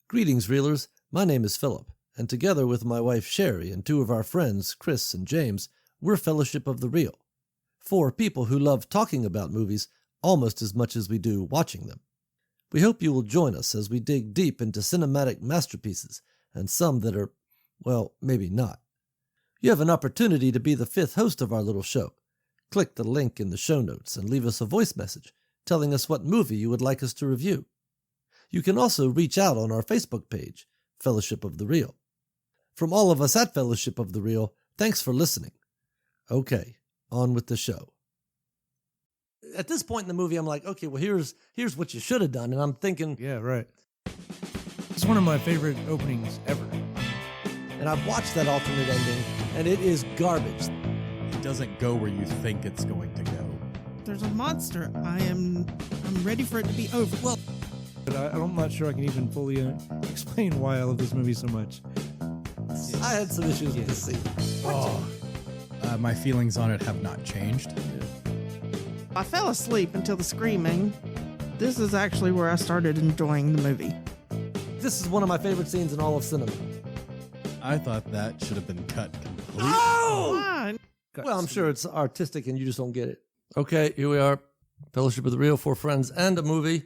Greetings, Reelers. My name is Philip, and together with my wife Sherry and two of our friends, Chris and James, we're Fellowship of the Reel. 4 people who love talking about movies almost as much as we do watching them. We hope you will join us as we dig deep into cinematic masterpieces and some that are, well, maybe not. You have an opportunity to be the 5th host of our little show. Click the link in the show notes and leave us a voice message telling us what movie you would like us to review. You can also reach out on our Facebook page, Fellowship of the Reel. From all of us at Fellowship of the Reel, thanks for listening. Okay, on with the show. At this point in the movie, I'm like, okay, well, here's what you should have done. And I'm thinking... Yeah, right. It's one of my favorite openings ever. And I've watched that alternate ending, and it is garbage. It doesn't go where you think it's going to go. There's a monster. I'm ready for it to be over. Well, But I'm not sure I can even fully explain why I love this movie so much. I had some issues with this scene. My feelings on it have not changed. I fell asleep until the screaming. This is actually where I started enjoying the movie. This is one of my favorite scenes in all of cinema. I thought that should have been cut completely. Why? Well, I'm sure it's artistic and you just don't get it. Okay, here we are. Fellowship of the Reel, 4 friends and a movie.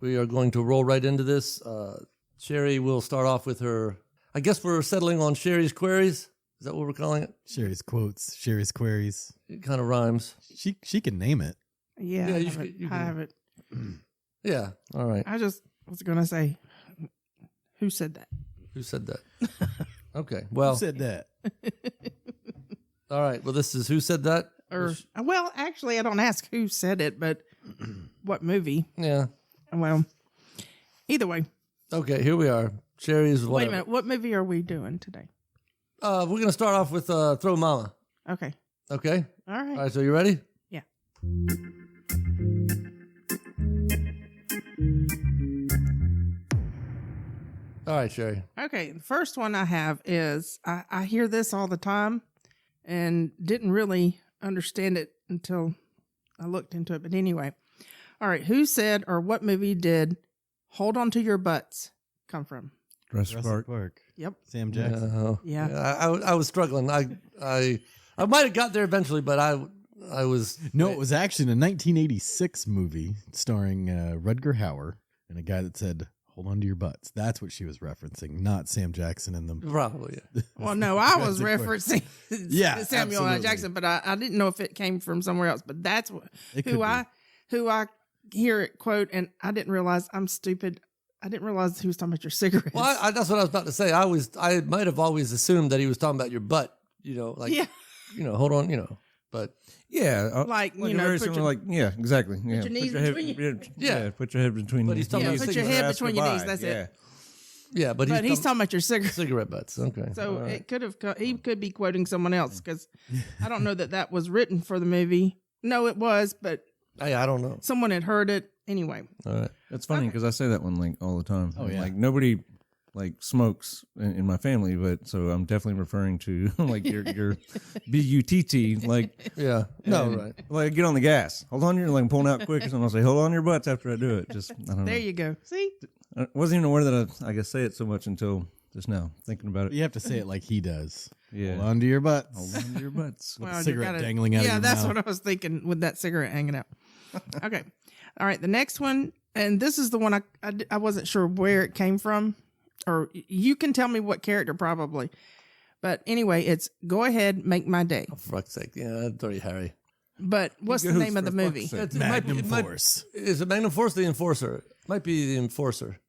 We are going to roll right into this. Sherry will start off with her... I guess we're settling on Sherry's queries. Is that what we're calling it? Sherry's quotes, Sherry's queries. It kind of rhymes. She can name it. Yeah, Yeah, I have it. Yeah, all right. I just was going to say, who said that? Who said that? Okay, well... Who said that? All right, well, this is Who Said That? Well, actually, I don't ask who said it, but what movie. Yeah. Well, either way. Okay, here we are. Sherry's whatever. Wait a minute. What movie are we doing today? We're going to start off with Throw-Momma. Okay. Okay? All right. All right, so you ready? Yeah. All right, Sherry. Okay. The first one I have is I hear this all the time and didn't really understand it until I looked into it. But anyway. All right. Who said or what movie did Hold On to Your Butts come from? Jurassic Park. Yep. Sam Jackson. Yeah. I was struggling. I might have got there eventually, but I was... No, it was actually a 1986 movie starring Rutger Hauer and a guy that said, "Hold on to your butts." That's what she was referencing, not Sam Jackson and them. Probably, yeah. Well, no, I was referencing Yeah, Samuel L. absolutely. Jackson, but I didn't know if it came from somewhere else. But that's It who could I hear it quote, and I didn't realize I'm stupid. I didn't realize he was talking about your cigarettes. Well, that's what I was about to say. I might have always assumed that he was talking about your butt, like, yeah, hold on, but... Yeah, like very put similar. your, Like, yeah, exactly. Yeah, your knees head, between your- yeah, put your head between. But he's talking about put your head between your knees. That's it. Yeah, but But he's talking about your cigarettes. cigarette butts. Okay. So All right. it could have. He could be quoting someone else because I don't know that was written for the movie. No, it was, but Hey, I don't know. someone had heard it anyway. All right. It's funny because I say that one like all the time. Oh, yeah. Like nobody like smokes in my family, but so I'm definitely referring to like your BUTT. Like Yeah. No, and, right. Like get on the gas. Hold on, you're like I'm pulling out quick, or something. I'll say hold on your butts after I do it. Just I don't know. There you go. See, I wasn't even aware that I guess say it so much until just now thinking about it. You have to say it like he does. Yeah. Hold on to your butts. Hold on to your butts. With Well, a you cigarette gotta- dangling out of yeah, your that's mouth. what I was thinking with that cigarette hanging out. Okay. All right. The next one, and this is the one I wasn't sure where it came from, or you can tell me what character probably. But anyway, it's Go Ahead, Make My Day. For fuck's sake. Yeah, Dirty Harry. But what's the Goes name of for the fuck's movie? sake. It Magnum might- Force. Is it Magnum Force or the Enforcer? It might be the Enforcer.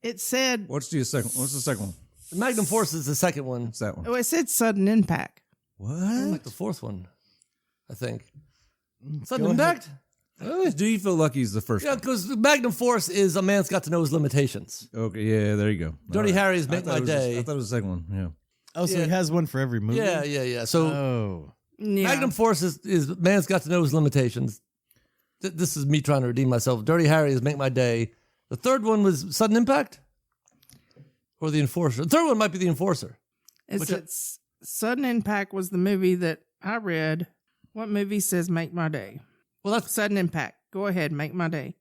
It said, What's the second? What's the second one? The Magnum Force is the second one. What's that one? oh, it said Sudden Impact. Like What? the fourth one, I think. Sudden Go Impact? Do you feel lucky is the first Yeah, one? because Magnum Force is a man's got to know his limitations. Okay, yeah, there you go. Dirty All right. Harry's I Make thought My it was Day. I thought it was the second one. Yeah. Oh, so Yeah. he has one for every movie? Yeah. So Oh. Yeah. Magnum Force is man's got to know his limitations. This is me trying to redeem myself. Dirty Harry is Make My Day. The third one was Sudden Impact? Or the Enforcer? The third one might be the Enforcer. It's Sudden Impact was the movie that I read. What movie says Make My Day? Well, that's Sudden Impact. Go ahead, Make My Day.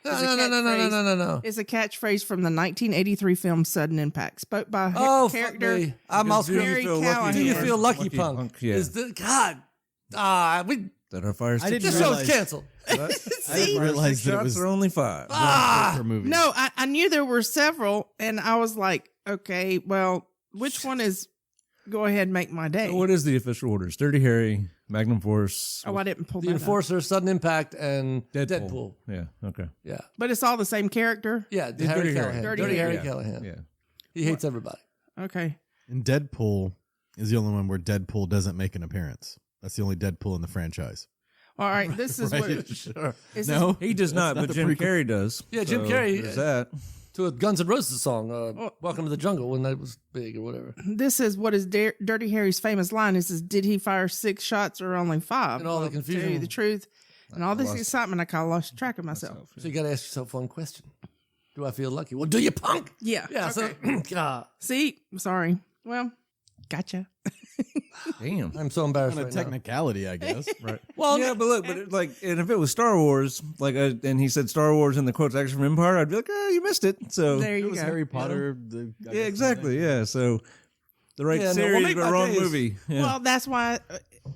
No. It's a catchphrase from the 1983 film Sudden Impact. Spoke by Oh, character. fuck me. I'm also Mary Callahan. Do you feel lucky, Lucky punk? Punk, yeah. Is the God? We That our fire I didn't this realize- show's canceled. I didn't realize that it was are only 5. for movies. No, I knew there were several, and I was like, okay, well, which one is? Go ahead, make my day. So what is the official orders? Dirty Harry, Magnum Force, Oh, I didn't pull The that up. Enforcer, Sudden Impact, and Deadpool. Deadpool. Yeah. Okay. Yeah, But it's all the same character. yeah. Dirty Harry Harry. Callahan. Dirty Dirty Harry Yeah. Callahan. Yeah. He hates everybody. Okay. And Deadpool is the only one where Deadpool doesn't make an appearance. That's the only Deadpool in the franchise. All right. This is what. Right? Sure. Is No, He does That's not, but the Jim prequel. Carrey does. Yeah, Jim So Carrey, there's that. To a Guns N' Roses song, "Welcome to the Jungle," when that was big or whatever. This is what is Dirty Harry's famous line. Is did he fire 6 shots or only 5? And all the Well, to tell confusion. you the truth, and all this lost- excitement, I kind of lost track of myself. So you got to ask yourself one question: do I feel lucky? Well, do you, punk? Yeah. Yeah. Okay. So, God, See, sorry. Well, gotcha. Damn. I'm so embarrassed On a right now. technicality, I guess. Right. Well, Yeah, but look, but it, like, and if it was Star Wars, like, and he said Star Wars in the quotes actually from Empire, I'd be like, oh, you missed it. So There It you was go. Harry Potter. yeah, exactly. Yeah. So the right Yeah, no, series, well, make but my wrong days. movie. Yeah. Well, that's why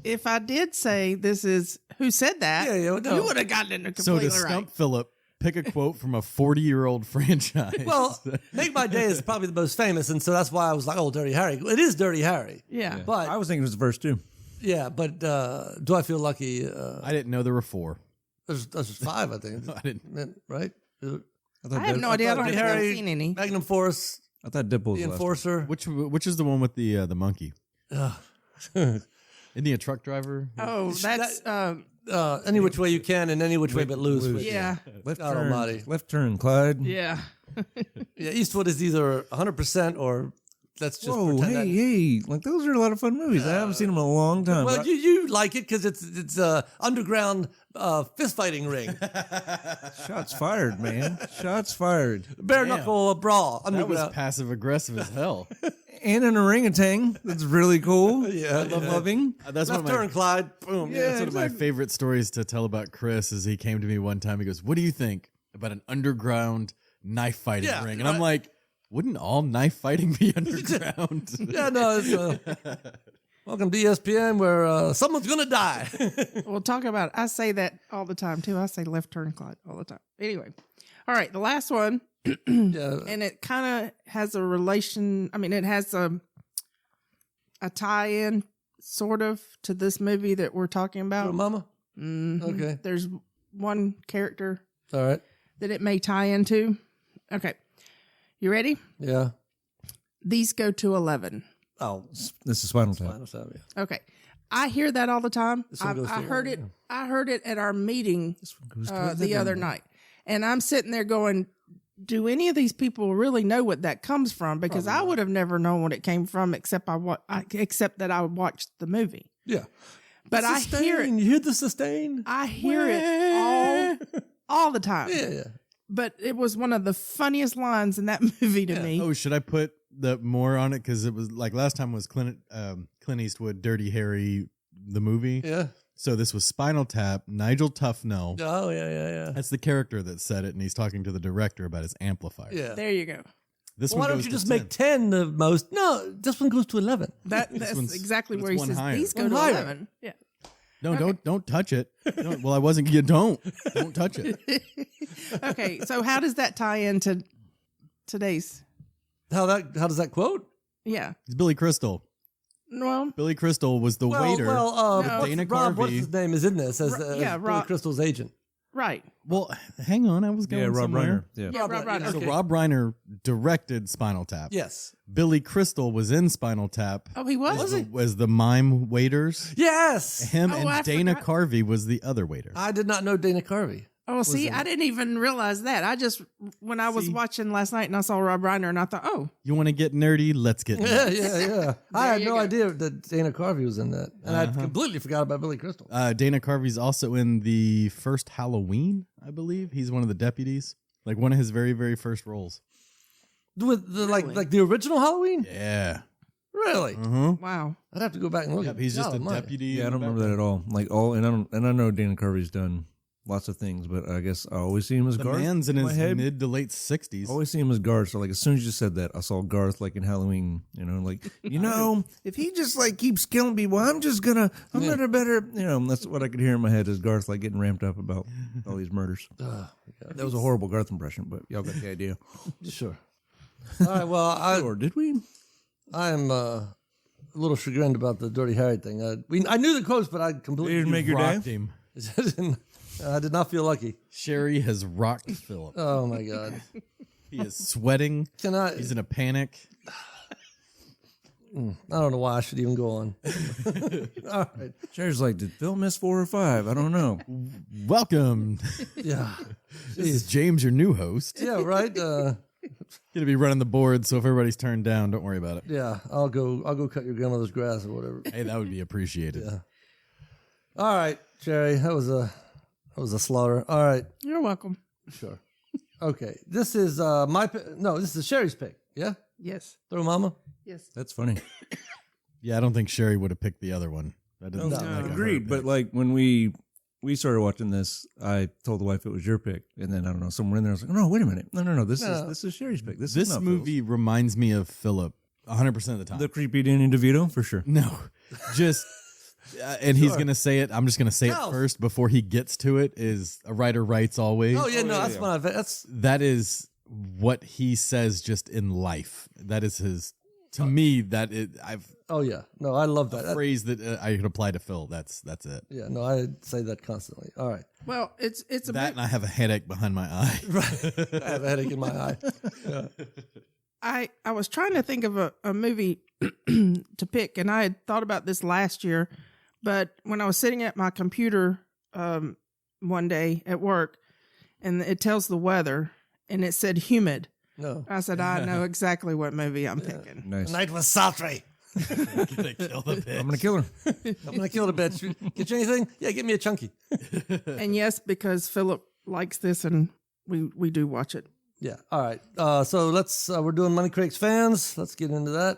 if I did say this is who said that, Yeah, yeah, no. you would have gotten it So completely to right. stump Philip, pick a quote from a 40-year-old franchise. Well, Make My Day is probably the most famous, and so that's why I was like, "Oh, Dirty Harry." It is Dirty Harry. Yeah. Yeah. but- I was thinking it was the first 2. Yeah, but do I feel lucky? I didn't know there were 4. There's 5, I think. I didn't. Right? I have no idea. I don't Dirty think I've Harry, seen any. Magnum Force, I thought Deadpool was The the last one. Enforcer. Which is the one with the monkey? Ugh. Isn't he a truck driver? Oh, that's Any which way you can, and any which way but lose. lose. yeah, Left God turn, almighty. left turn, Clyde. yeah. Yeah, Eastwood is either 100% or let's just Whoa, pretend hey, that. hey! Like those are a lot of fun movies. I haven't seen them in a long time. Well, but you like it because it's a underground fist fighting ring, shots fired, man! Shots fired, bare knuckle brawl That was underground. passive aggressive as hell. and an orangutan. That's really cool. Yeah, loving. That's one Left of my turn, Clyde. Boom. Yeah, that's one of my favorite stories to tell about Chris. Is he came to me one time. He goes, "What do you think about an underground knife fighting Yeah, ring?" And I'm like, "Wouldn't all knife fighting be underground?" Yeah, no. It's, welcome to ESPN, where someone's gonna die. We'll talk about it. I say that all the time too. I say left turn, Clyde, all the time. Anyway, all right, the last one, Yeah. and it kind of has a relation. I mean, it has a tie-in, sort of, to this movie that we're talking about. Mama. Mhm. Okay. There's one character All right. that it may tie into. Okay, you ready? Yeah. These go to 11. Oh, This is Spinal Tap. Spinal Tap, yeah. Okay, I hear that all the time. This one goes I to heard 11, it. I heard it at our meeting This one goes to the 11. other night, and I'm sitting there going, "Do any of these people really know what that comes from?" Because I would have never known what it came from, except that I watched the movie. Yeah. But I hear Sustain. it. You hear the sustain? I hear it all the time. Yeah, yeah. But it was one of the funniest lines in that movie to me. Oh, should I put the more on it? Because it was like last time was Clint Eastwood, Dirty Harry, the movie. Yeah. So this was Spinal Tap, Nigel Tufnell. Oh, yeah, yeah, That's the character that said it, and he's talking to the director about his amplifier. yeah. There you go. This Well, why one don't goes you to just 10. make 10 the most? No, this one goes to 11. That's one's- exactly but where it's he one says higher. these go One to higher. 11. Yeah. No, don't touch it. Well, I wasn't. You don't touch it. Okay, so how does that tie into today's? How does that quote? Yeah. It's Billy Crystal. Well, Billy Crystal was the waiter. No. Dana Rob, what's Carvey. his name is in this as Yeah, Billy Rob- Crystal's agent. right. Well, hang on. I was going Yeah, Rob somewhere. Reiner. Yeah. Yeah, Rob Reiner. So Okay. Rob Reiner directed Spinal Tap. Yes. Billy Crystal was in Spinal Tap. Oh, he was? Was the mime waiters. Yes. Him Oh, and I Dana forgot. Carvey was the other waiter. I did not know Dana Carvey. Oh, see, I didn't even realize that. I just, when I was See? watching last night and I saw Rob Reiner and I thought, oh, You want to get nerdy? Let's get nerdy. Yeah. I had you no go. idea that Dana Carvey was in that. And I completely forgot about Billy Crystal. Dana Carvey's also in the first Halloween, I believe. He's one of the deputies. Like one of his very, very first roles. With the Really? like the original Halloween? Yeah. Really? Uh-huh. wow. I'd have to go back and look Yep, at he's just God a almighty. deputy. Yeah, I in don't the remember that at all. Like all, and I know Dana Carvey's done lots of things, but I guess I always see him as The Garth. man's in my his head. mid to late 60s. I always see him as Garth. So like as soon as you said that, I saw Garth like in Halloween. Like if he just like keeps killing people, I'm gonna better. That's what I could hear in my head is Garth like getting ramped up about all these murders. That was a horrible Garth impression, but y'all got the idea. Sure. All right. Well, Or did we? I'm a little chagrined about the Dirty Harry thing. I knew the quotes, but I completely Didn't make your day? Rocked him. I did not feel lucky. Sherry has rocked Philip. Oh my God. He is sweating. He's in a panic. I don't know why I should even go on. All right. Sherry's like, did Phil miss 4 or 5? I don't know. Welcome. Yeah. This is James, your new host. Yeah. Right. Gonna be running the board, so if everybody's turned down, don't worry about it. Yeah. I'll go cut your grandmother's grass or whatever. Hey, that would be appreciated. Yeah. All right, Sherry. That was a slaughter. All right. You're welcome. Sure. Okay. This is my this is Sherry's pick. Yeah. Yes. Throw-Mama. Yes. That's funny. Yeah, I don't think Sherry would have picked the other one. That doesn't sound like a her Agreed. But pick. like when we started watching this, I told the wife it was your pick, and then I don't know, somewhere in there I was like, no, wait a minute, no, this is Sherry's pick. This is not movie reminds me of Philip 100% of the time. Phil's. The creepy Danny DeVito for sure. No, just and he's gonna say it. I'm just gonna say No. it first before he gets to it. Is a writer writes always. Oh yeah, no, that's fine. That is what he says just in life. That is his. To me, I've Oh yeah, no, I love that. a phrase that I could apply to Phil. That's it. Yeah, no, I say that constantly. All right, Well, it's a That bit. and I have a headache behind my eye. I have a headache in my eye. Yeah. I was trying to think of a movie to pick, and I had thought about this last year, but when I was sitting at my computer one day at work, and it tells the weather, and it said humid. No, I said, I know exactly what movie I'm picking. Nice. the night was sultry. Gonna kill the bitch. I'm gonna kill her. I'm gonna kill the bitch. Get you anything? Yeah, get me a chunky. And yes, because Philip likes this, and we do watch it. Yeah. All right. So let's. We're doing Money Craig's fans. Let's get into that.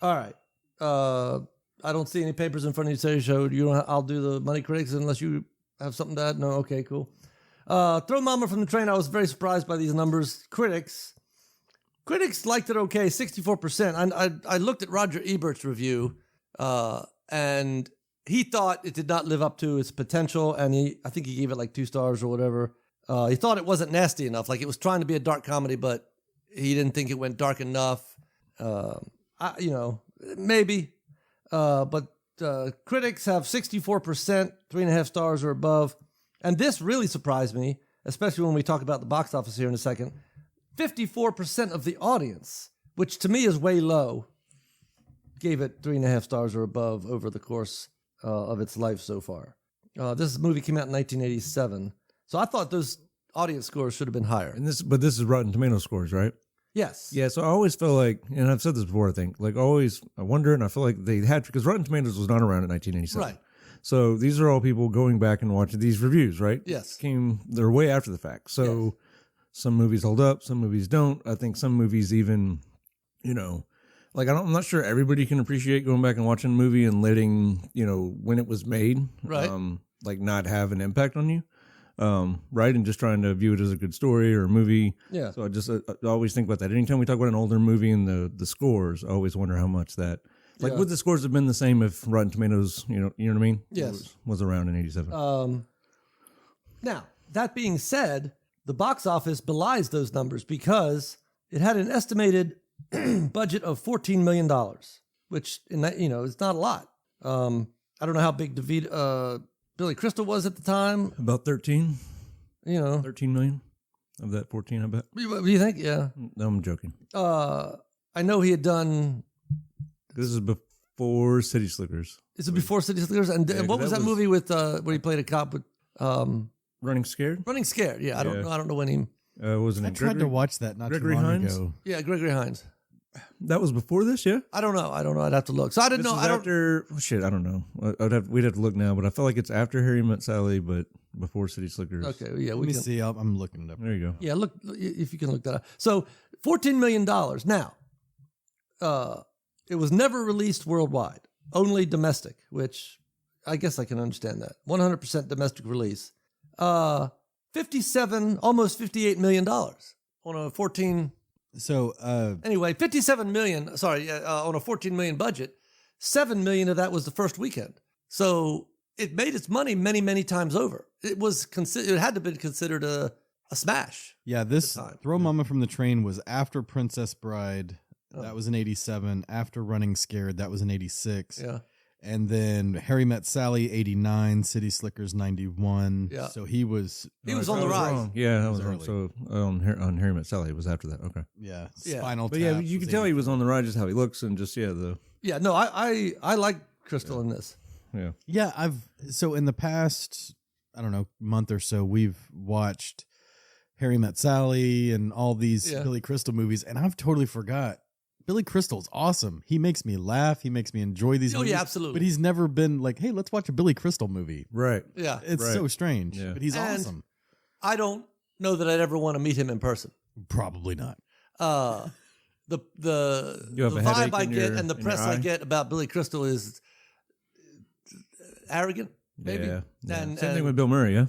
All right. I don't see any papers in front of you today, so you don't. I'll do the Money Craig's unless you have something to add. No. Okay. Cool. Throw-Momma-From-The-Train. I was very surprised by these numbers. Critics liked it okay, 64%. I looked at Roger Ebert's review, and he thought it did not live up to its potential, and I think he gave it like 2 stars or whatever. He thought it wasn't nasty enough, like it was trying to be a dark comedy, but he didn't think it went dark enough. Maybe, but critics have 64%, 3.5 stars or above. And this really surprised me, especially when we talk about the box office here in a second. 54% of the audience, which to me is way low, gave it 3.5 stars or above over the course of its life so far. This movie came out in 1987, so I thought those audience scores should have been higher. But this is Rotten Tomato scores, right? Yes. Yeah, so I always feel like, and I've said this before, I think, like always, I wonder, and I feel like they had to, because Rotten Tomatoes was not around in 1987. Right. So these are all people going back and watching these reviews, right? Yes. They're way after the fact. So some movies hold up, some movies don't. I think some movies even, like I'm not sure everybody can appreciate going back and watching a movie and letting, when it was made, Right. like not have an impact on you. Right, and just trying to view it as a good story or a movie. Yeah. So I always think about that. Anytime we talk about an older movie and the scores, I always wonder how much that, like, would the scores have been the same if Rotten Tomatoes, you know what I mean? Yes. Was around in 87. Now, that being said, the box office belies those numbers because it had an estimated budget of $14 million, which it's not a lot. I don't know how big Billy Crystal was at the time. About 13 13 million of that 14, I bet. What do you think? Yeah. No, I'm joking. I know he had done. This is before City Slickers. Is it before City Slickers? And Yeah, what was that movie with where he played a cop with Running Scared? Running Scared? Yeah, I don't know when he. Wasn't I it tried Gregory? to watch that not Gregory too long Hines? ago. Yeah, Gregory Hines. That was before this, yeah? I don't know. I'd have to look. So I didn't This know. is I don't. after, I don't know. We'd have to look now, but I feel like it's after Harry Met Sally, but before City Slickers. Okay. Yeah. Let me see. I'm looking it up. There you go. Yeah, look if you can look that up. So $14 million. Now, it was never released worldwide. only domestic, which I guess I can understand that. 100% domestic release. 57, almost $58 million on a 14. So Anyway, 57 million. Sorry, on a 14 million budget. 7 million of that was the first weekend. So it made its money many, many times over. It was it had to have been considered a smash. yeah, this time. Throw Mama from the Train was after Princess Bride. Oh. That was in 87. After Running Scared, that was in 86. Yeah. And then Harry Met Sally, 89. City Slickers, 91. Yeah. So he was On the rise. Wrong. Yeah, that was wrong. early. So on Harry Met Sally, it was after that. Okay. Yeah, Yeah. Spinal But Tap. yeah, you was can tell he was 84. on the ride, just how he looks and just Yeah, no, I like Crystal in this. yeah. Yeah, so in the past, I don't know, month or so, we've watched Harry Met Sally and all these Yeah. Billy Crystal movies, and I've totally forgot. Billy Crystal's awesome. He makes me laugh. He makes me enjoy these Oh, movies. yeah, absolutely. But he's never been like, hey, let's watch a Billy Crystal movie. Right. Yeah. It's Right. so strange, Yeah. but he's And- awesome. I don't know that I'd ever want to meet him in person. Probably not. The You have a vibe headache I in get your- and the in press your I eye? get about Billy Crystal is arrogant, maybe. Yeah. And- Same thing and- with Bill Murray. Yeah.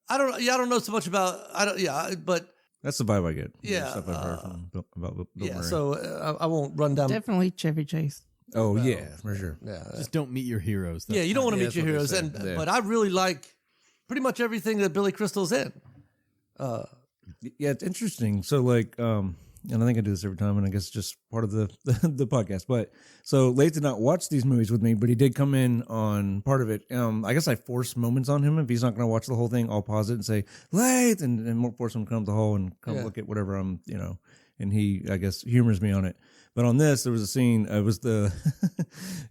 I don't know so much about but That's the vibe I get. Yeah, Stuff I've heard from about Bill yeah. Murray. So I won't run down. Definitely Chevy Chase. oh yeah, for sure. Yeah, Just don't meet your heroes. That's yeah. You don't want to yeah, meet your that's heroes, what they and say. Yeah. but I really like pretty much everything that Billy Crystal's in. Yeah, it's interesting. So like, and I think I do this every time, and I guess it's just part of the the podcast. But so Late did not watch these movies with me, but he did come in on part of it. I guess I force moments on him. If he's not going to watch the whole thing, I'll pause it and say Late, and more force him to come to the hall and come Yeah. look at whatever I'm, and he, I guess, humors me on it. But on this, there was a scene. It was the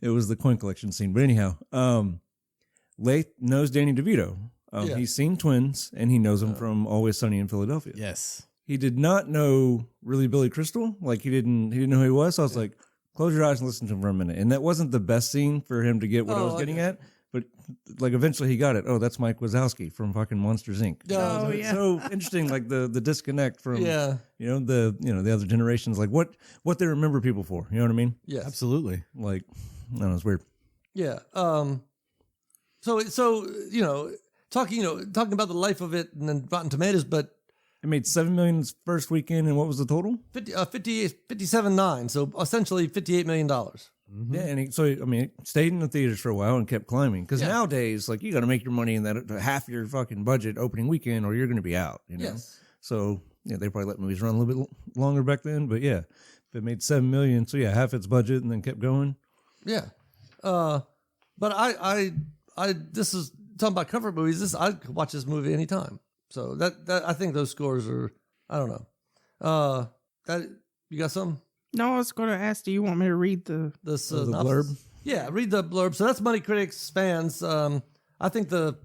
it was the coin collection scene. But anyhow, Late knows Danny DeVito. Yeah. He's seen Twins, and he knows him from Always Sunny in Philadelphia. Yes. He did not know really Billy Crystal. Like he didn't know who he was. So I was like, close your eyes and listen to him for a minute. And that wasn't the best scene for him to get what I was getting at. But like eventually he got it. Oh, that's Mike Wazowski from fucking Monsters Inc. Oh, yeah. So interesting, like the disconnect from Yeah. the other generations, like what they remember people for. You know what I mean? Yes. Absolutely. Like I don't know, it's weird. Yeah. So talking about the life of it and then Rotten Tomatoes, but It made $7 million its first weekend, and what was the total? 57.9, so essentially $58 million. Yeah, and it stayed in the theaters for a while and kept climbing. Because Yeah. nowadays, like, you got to make your money in that half your fucking budget opening weekend, or you're going to be out. You know? Yes. So yeah, they probably let movies run a little bit longer back then. But yeah, if it made $7 million, so yeah, half its budget, and then kept going. Yeah. But I this is talking about comfort movies. I could watch this movie anytime. So that I think those scores are, I don't know. That you got some No, I was going to ask, do you want me to read the... the The synopsis? blurb. Yeah, read the blurb. So that's Money Critics, fans. I think the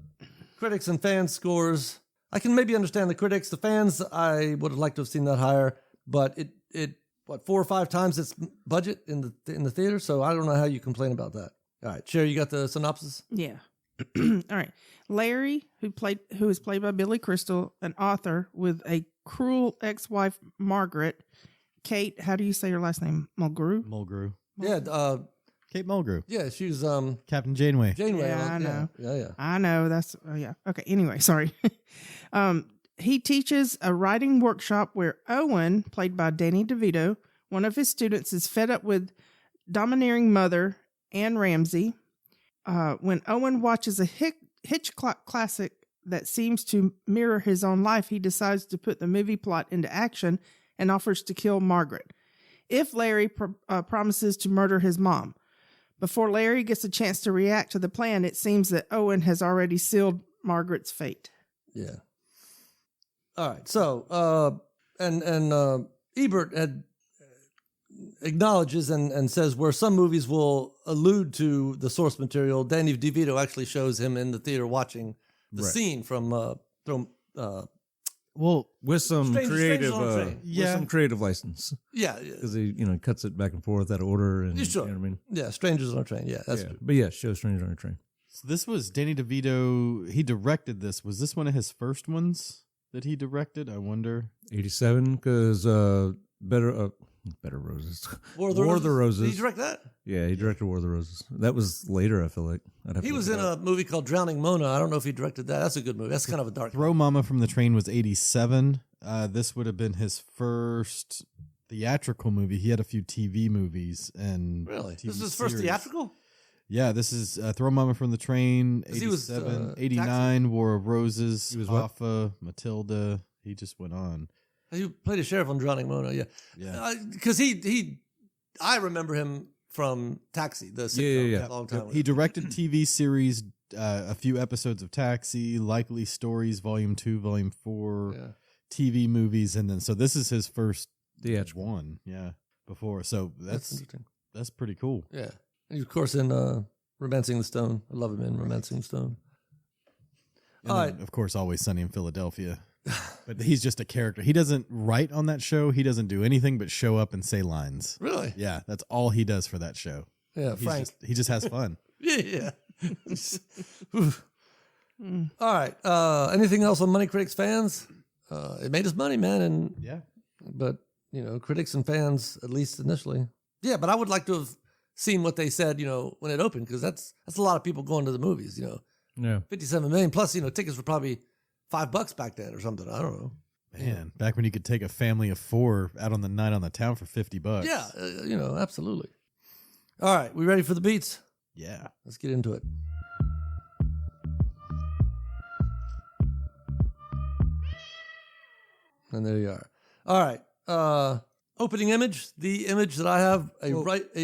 critics and fans scores. I can maybe understand the critics. The fans, I would have liked to have seen that higher, but it 4 or 5 times its budget in the theater. So I don't know how you complain about that. All right, Sherry, you got the synopsis? Yeah. All right. Larry, who is played by Billy Crystal, an author with a cruel ex-wife, Margaret. Kate, how do you say her last name? Mulgrew? Mulgrew. Yeah, Kate Mulgrew. yeah, she's Captain Janeway. Janeway. Yeah, I know. Yeah. I know. That's, yeah. Okay. Anyway, sorry. He teaches a writing workshop where Owen, played by Danny DeVito, one of his students, is fed up with domineering mother, Ann Ramsey. When Owen watches a Hitchcock classic that seems to mirror his own life, he decides to put the movie plot into action and offers to kill Margaret if Larry promises to murder his mom. Before Larry gets a chance to react to the plan, it seems that Owen has already sealed Margaret's fate. Yeah. All right. So, and Ebert acknowledges and says where some movies will allude to the source material, Danny DeVito actually shows him in the theater watching the Right. scene from Well, With some Strangers on a Train. with some creative license, yeah, because he cuts it back and forth out of order, and Yeah, sure. you know what I mean. yeah, Strangers on a Train. Yeah, that's Yeah. But yeah, show Strangers on a Train. so this was Danny DeVito. He directed this. Was this one of his first ones that he directed? I wonder. 87, because Bed of Roses. War of the Roses. Did he direct that? Yeah, he directed War of the Roses. That was later, I feel like. He was in a movie called Drowning Mona. I don't know if he directed that. That's a good movie. That's kind of a dark Throw-Momma-From-The-Train was 87. This would have been his first theatrical movie. He had a few TV movies and Really? TV This is his first series. theatrical? Yeah, this is Throw-Momma-From-The-Train, 'Cause he was, 87, 89, War of Roses, He was what? Hoffa, Matilda. He just went on. He played a sheriff on Drowning Mona, yeah. Yeah. Because I remember him from Taxi, the sitcom, Yeah. a long time ago. He directed TV series, a few episodes of Taxi, Likely Stories, Volume 2, Volume 4, Yeah. TV movies, and then so this is his first Theatrical. one. Yeah, before. So That's that's interesting. pretty cool. Yeah. And he's, of course, in Romancing the Stone. I love him in Romancing the Stone. And All then, right. of course, Always Sunny in Philadelphia. But he's just a character. He doesn't write on that show. He doesn't do anything but show up and say lines. Really? Yeah, that's all he does for that show. Yeah, Frank. He just has fun. Yeah. Oof. All right. Anything else on Money Critics fans? It made us money, man. And Yeah. but critics and fans, at least initially. Yeah, but I would like to have seen what they said, when it opened, because that's a lot of people going to the movies. Yeah. 57 million plus. Tickets were probably $5 back then or something. I don't know. Man, back when you could take a family of 4 out on the night on the town for $50. Yeah, absolutely. All right, we ready for the beats? Yeah. Let's get into it. And there you are. All right. Opening image. The image that I have a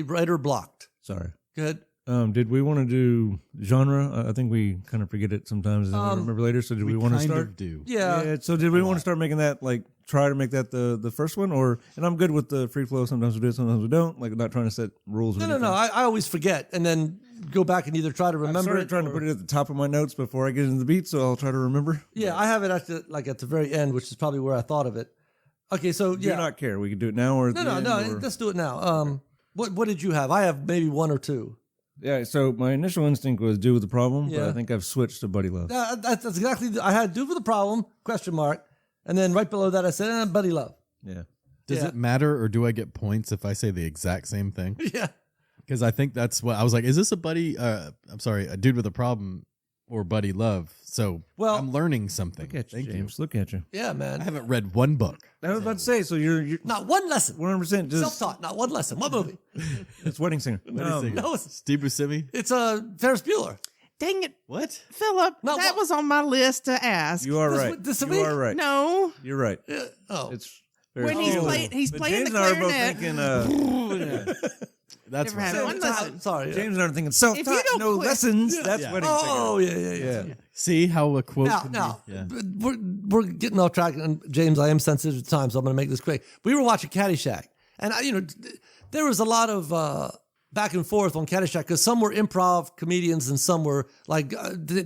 writer blocked. Sorry. Go ahead. Did we want to do genre? I think we kind of forget it sometimes and I remember later. So did we want to kind start? of do. Yeah. So did we want to start making that try to make that the first one, and I'm good with the free flow. Sometimes we do it, sometimes we don't. Like, I'm not trying to set rules. No. I always forget and then go back and either try to remember it. Trying to put it at the top of my notes before I get into the beat, so I'll try to remember. Yeah, I have it at the very end, which is probably where I thought of it. Okay, so Do not care. We can do it now or at the end, no. or- Let's do it now. What did you have? I have maybe one or two. Yeah. So my initial instinct was do with the problem, but Yeah. I think I've switched to Buddy Love. That's exactly. I had do for the problem ? And then right below that I said Buddy Love. Yeah. Does Yeah. it matter, or do I get points if I say the exact same thing? Yeah. Because I think that's what I was like. Is this a dude with a problem or Buddy Love? So Well- I'm learning something. Look at you, Thank James. Look at you. Yeah, you. man. I haven't read one book. I was about to say. So you're Not one lesson. 100% just Self-taught. Not one lesson. What movie? it's Wedding Singer. No, Steve Buscemi? it's Ferris Bueller. Dang it, What? Philip. No, that what- was on my list to ask. You are This- right. this you week? are right. No, You're right. Oh, It's when he's Bueller. playing But the James and I are both clarinet. thinking. That's Never right. had one lesson. sorry. Yeah. James and I are thinking If self-taught, you don't no quit- lessons. That's Yeah. Wedding Oh, Singer. yeah. See how a quote Now, can be. Yeah. we're getting off track, and James, I am sensitive to time, so I'm going to make this quick. We were watching Caddyshack, and there was a lot of back and forth on Caddyshack because some were improv comedians and some were like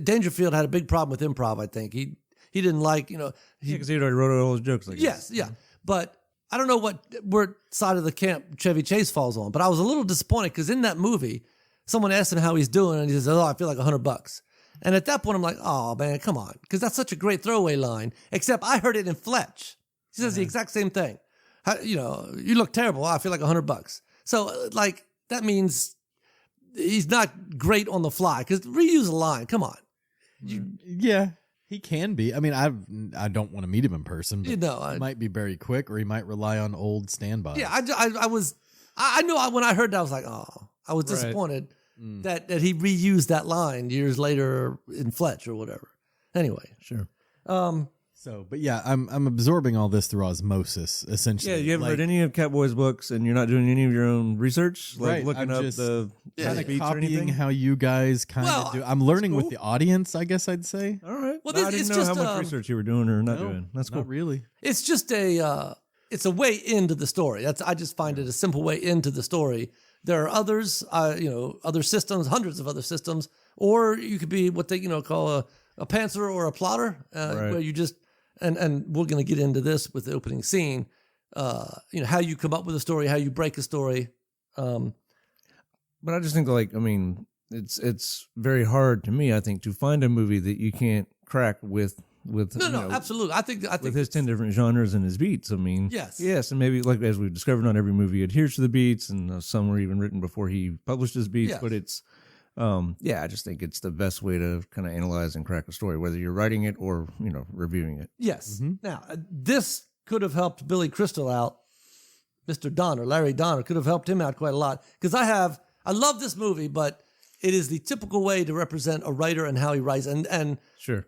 Dangerfield had a big problem with improv. I think he didn't like Because he already wrote all his jokes. Like Yes, yeah. But I don't know what side of the camp Chevy Chase falls on, but I was a little disappointed because in that movie, someone asked him how he's doing, and he says, "Oh, I feel like $100." And at that point, I'm like, "Oh man, come on," because that's such a great throwaway line. Except I heard it in Fletch. He says the exact same thing. You look terrible. I feel like $100. So that means he's not great on the fly because reuse a line. Come on. Yeah, he can be. I mean, I don't want to meet him in person, but I he might be very quick, or he might rely on old standbys. Yeah, I knew when I heard that I was like, oh, I was disappointed that he reused that line years later in Fletch or whatever. Anyway, Sure. So, but yeah, I'm absorbing all this through osmosis, essentially. Yeah, you haven't read any of Catboy's books, and you're not doing any of your own research, Right, looking I'm up just the kind of beats or copying anything. how you guys kind Well, of do. I'm learning cool. with the audience, I guess I'd say. All right. Well, Well, I this- didn't it's know how just, much research you were doing or not doing. That's cool. Not really. it's just it's a way into the story. I just find it a simple way into the story. There are others, other systems, hundreds of other systems, or you could be what they call a pantser or a plotter, where you just and we're going to get into this with the opening scene. How you come up with a story, how you break a story. But I just think, it's very hard to me, I think, to find a movie that you can't crack with with No, absolutely. I think with his 10 different genres and his beats. I mean, yes, and maybe like as we've discovered, not every movie adheres to the beats, and some were even written before he published his beats. Yes. But it's, I just think it's the best way to kind of analyze and crack a story, whether you're writing it or reviewing it. Yes. Now, this could have helped Billy Crystal out. Mr. Donner, Larry Donner, could have helped him out quite a lot because I love this movie, but it is the typical way to represent a writer and how he writes, and Sure.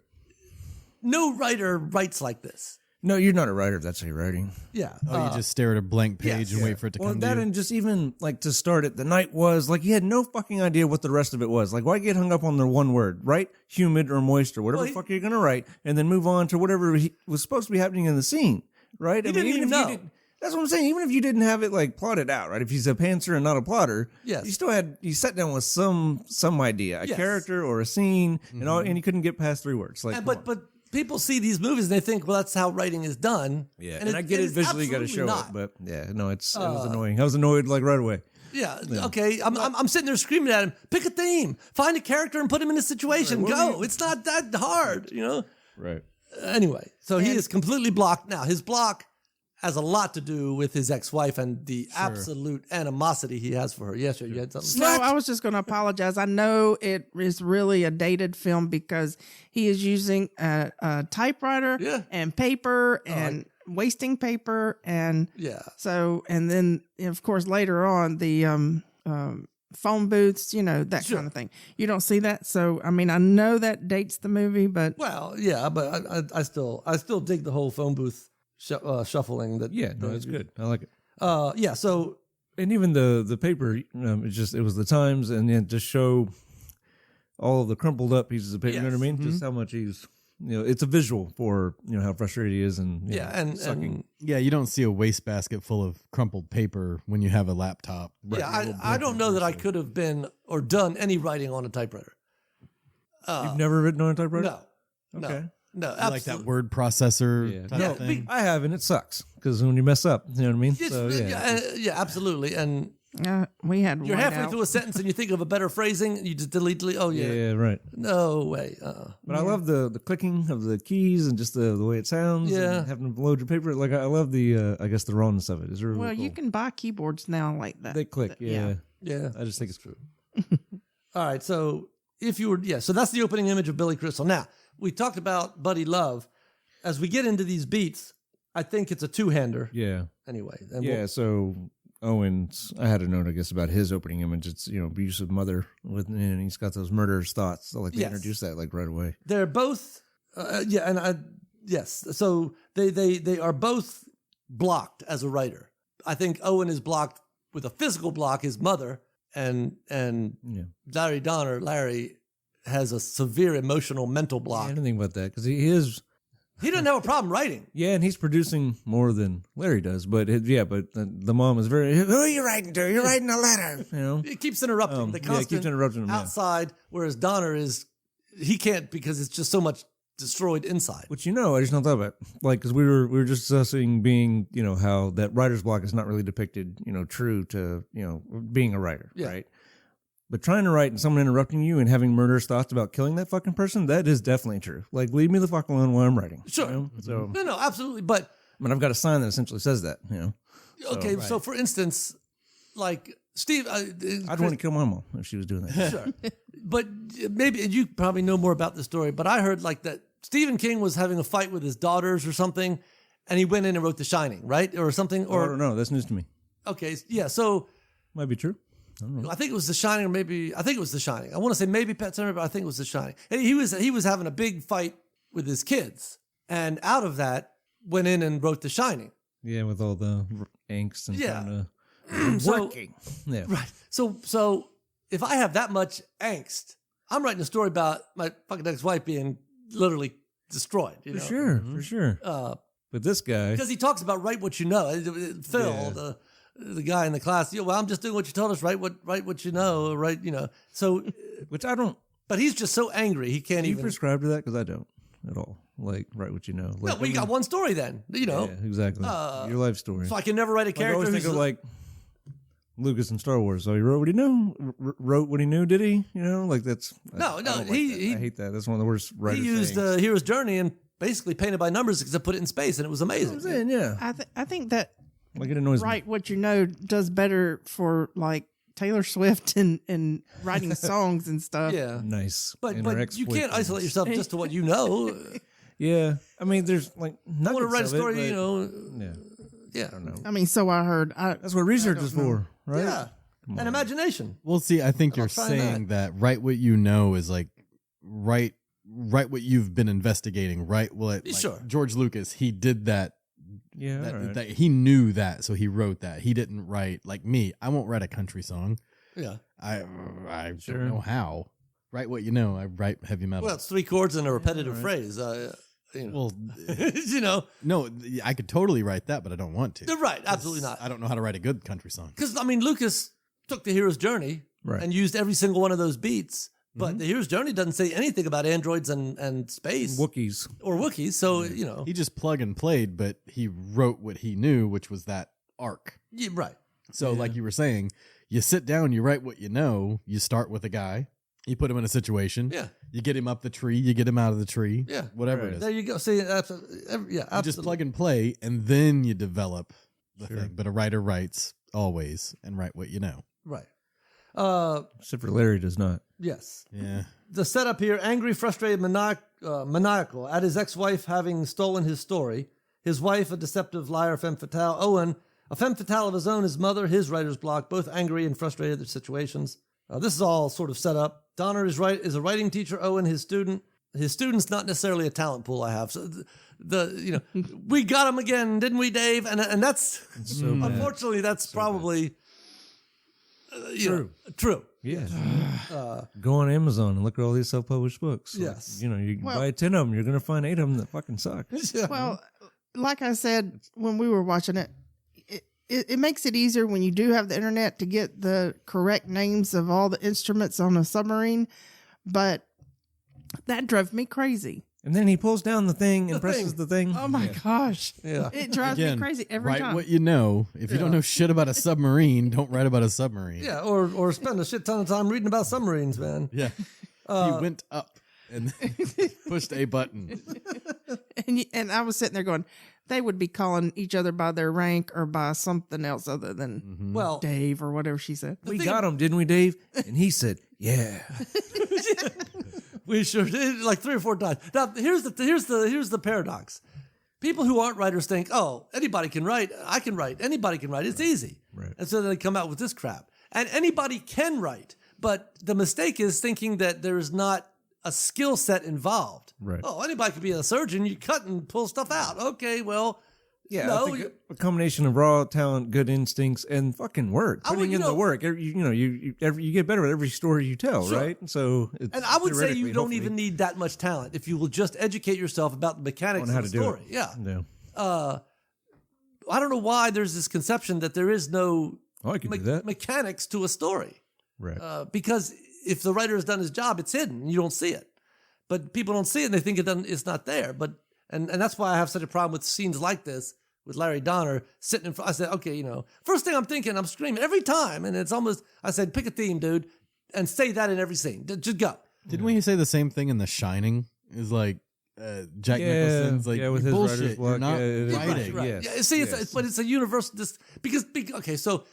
no writer writes like this. No, you're not a writer if that's how you're writing. Yeah. Oh, you just stare at a blank page and wait for it to Well, come to that you. and just even like to start it, the night was like you had no fucking idea what the rest of it was. Like, why get hung up on the one word, right? Humid or moist or whatever the fuck you're gonna write, and then move on to whatever was supposed to be happening in the scene, right? He didn't even know. That's what I'm saying. Even if you didn't have it like plotted out, right? If he's a pantser and not a plotter, Yes. you sat down with some idea, a Yes. character or a scene, and you couldn't get past 3 words. Like, But people see these movies and they think, well, that's how writing is done. yeah, and I get it is visually, you got to absolutely show not. it, but it was annoying. I was annoyed like right away. Yeah. Okay. I'm sitting there screaming at him. Pick a theme. Find a character and put him in a situation. Go. It's not that hard. Right. Anyway, so he is completely blocked now. His block has a lot to do with his ex-wife and the absolute animosity he has for her. Yes, sir. You had something. No, I was just going to apologize. I know it is really a dated film because he is using a typewriter and paper and wasting paper. And so, and then, of course, later on, the phone booths, that kind of thing. You don't see that. So, I mean, I know that dates the movie, but. Well, yeah, but I still dig the whole phone booth shuffling. It's good. I like it. So and even the paper, it was the times, and then to show all of the crumpled up pieces of paper. You know what I mean? Just how much he's, it's a visual for how frustrated he is, and sucking. You don't see a wastebasket full of crumpled paper when you have a laptop. I don't know that I could have been or done any writing on a typewriter. You've never written on a typewriter? No. Okay. No, absolutely. Like that word processor type of thing. I have, and it sucks because when you mess up, you know what I mean. Yeah, absolutely. And we had you're halfway through a sentence and you think of a better phrasing, and you just delete. Oh yeah, right. No way. But I love the clicking of the keys and just the way it sounds. Yeah. And having to load your paper. Like I love the I guess the rawness of it. It's really cool. you can buy keyboards now like that. They click. Yeah. I just think it's true. All right, so if you were so that's the opening image of Billy Crystal. Now we talked about Buddy Love. As we get into these beats, I think it's a two-hander. Yeah. Anyway. So Owens, I had a note, I guess, about his opening image. It's, abusive mother and he's got those murderous thoughts. So they introduce that like right away. They're both, yes. So they are both blocked as a writer. I think Owen is blocked with a physical block, his mother, and Larry Donner, Larry has a severe emotional mental block. I didn't think about that because he doesn't have a problem writing. Yeah, and he's producing more than Larry does. But the mom is very, who are you writing to? You're writing a letter. It keeps interrupting. The constant keeps interrupting him outside, whereas Donner he can't because it's just so much destroyed inside. Which I just not thought about, like, because we were just discussing being, how that writer's block is not really depicted, true to being a writer, right? But trying to write and someone interrupting you and having murderous thoughts about killing that fucking person, that is definitely true. Like, leave me the fuck alone while I'm writing. Sure. So No, absolutely. But I mean, I've got a sign that essentially says that, Okay, so for instance, like Steve, I'd want to kill my mom if she was doing that. Sure. But maybe you probably know more about the story, but I heard like that Stephen King was having a fight with his daughters or something, and he went in and wrote The Shining, right? Or something. I don't know. That's news to me. Okay, yeah, so might be true. I think it was The Shining, or maybe I think it was The Shining. I want to say maybe Pet Sematary, but I think it was The Shining. And he was having a big fight with his kids, and out of that went in and wrote The Shining. Yeah, with all the angst and working. Yeah, right. So if I have that much angst, I'm writing a story about my fucking ex-wife being literally destroyed. For sure. But this guy, because he talks about write what you know. Phil, the guy in the class, well, I'm just doing what you told us. Write what you know. So, which I don't. But he's just so angry he can't even. You prescribe to that because I don't at all. Like write what you know. Like, well, you got one story then. Yeah, exactly. Your life story. So I can never write a character. I always think of like Lucas in Star Wars. So he wrote what he knew. Wrote what he knew. Did he? Like that's. No. I hate that. That's one of the worst writers. He used the hero's journey and basically painted by numbers except put it in space, and it was amazing. I'm saying, yeah. I think that Like it annoys me. Write What You Know does better for like Taylor Swift and writing songs and stuff. Yeah, Nice. but And her you can't ex-boyfriends. isolate yourself just to what you know. Yeah. I mean, there's like I nuggets want to write a of it, story, but- you know. Yeah. Yeah, I don't know. I mean, so I heard. That's what research is for, right? yeah, and imagination. Well, see, I think I'm you're not trying saying that write what you know is like write what you've been investigating. Write what like Sure. George Lucas, he did that. Yeah. all right. That he knew that, so he wrote that. He didn't write like me. I won't write a country song. Yeah. I Sure. don't know how. Write what you know. I write heavy metal. Well, it's 3 chords and a repetitive phrase. You know. Well, You know. no, I could totally write that, but I don't want to. You're right. Absolutely not. I don't know how to write a good country song. Because I mean, Lucas took the hero's journey Right. and used every single one of those beats. But the hero's journey doesn't say anything about androids and space Wookiees. or Wookiees. So you know, He just plug and played, but he wrote what he knew, which was that arc. yeah, right. So, like you were saying, you sit down, you write what you know. You start with a guy, you put him in a situation. Yeah. You get him up the tree, you get him out of the tree. Yeah. Whatever Right. it is. There you go. See, absolutely. Yeah, You absolutely. just plug and play, and then you develop the thing. But a writer writes always and write what you know. Right. Except for Larry does not. Yes. Yeah. The setup here: angry, frustrated, maniacal at his ex-wife having stolen his story. His wife, a deceptive liar, femme fatale. Owen, a femme fatale of his own. His mother, his writer's block. Both angry and frustrated at their situations. This is all sort of set up. Donner is a writing teacher. Owen, his student. His student's not necessarily a talent pool I have. So we got him again, didn't we, Dave? And that's So bad. unfortunately that's probably true. Yeah. Go on Amazon and look at all these self-published books. Like, Yes. you know, you can Well- buy 10 of them. You're going to find 8 of them that fucking suck. Well, like I said when we were watching it, it makes it easier when you do have the internet to get the correct names of all the instruments on a submarine, but that drove me crazy. And then he pulls down the thing and The presses thing. the thing. Oh my gosh. Yeah. It drives Again, me crazy every write time. what you know. If you don't know shit about a submarine, don't write about a submarine. Yeah, or spend a shit ton of time reading about submarines, man. Yeah. He went up and pushed a button. And I was sitting there going, they would be calling each other by their rank or by something else other than Well, Dave or whatever she said. We got him, didn't we, Dave? And he said, yeah. we sure did like 3 or 4 times. Now here's the paradox. People who aren't writers think, oh, anybody can write. I can write. Anybody can write. It's easy. Right. And so they come out with this crap. And anybody can write, but the mistake is thinking that there is not a skill set involved. Right. Oh, anybody could be a surgeon. You cut and pull stuff out. Okay, well, Yeah, no, I think a combination of raw talent, good instincts, and fucking work. would, Putting you in the know- work. You get better at every story you tell, Sure. right? So, it's and I would say you theoretically, don't hopefully, even need that much talent if you will just educate yourself about the mechanics on how of to the do story. it. Yeah. Yeah. I don't know why there's this conception that there is no Oh, I could do that. mechanics to a story. Right. Because if the writer has done his job, it's hidden. You don't see it. But people don't see it and they think it's not there. But and that's why I have such a problem with scenes like this with Larry Donner sitting in front. I said, okay, first thing I'm thinking, I'm screaming every time. And it's almost, I said, pick a theme, dude, and say that in every scene. Just go. Didn't we say the same thing in The Shining? Is like Jack Nicholson's like with his bullshit. writer's You're block. not Yeah, writing. right. Yes. Yeah, see, Yes. but it's a universal. Okay, so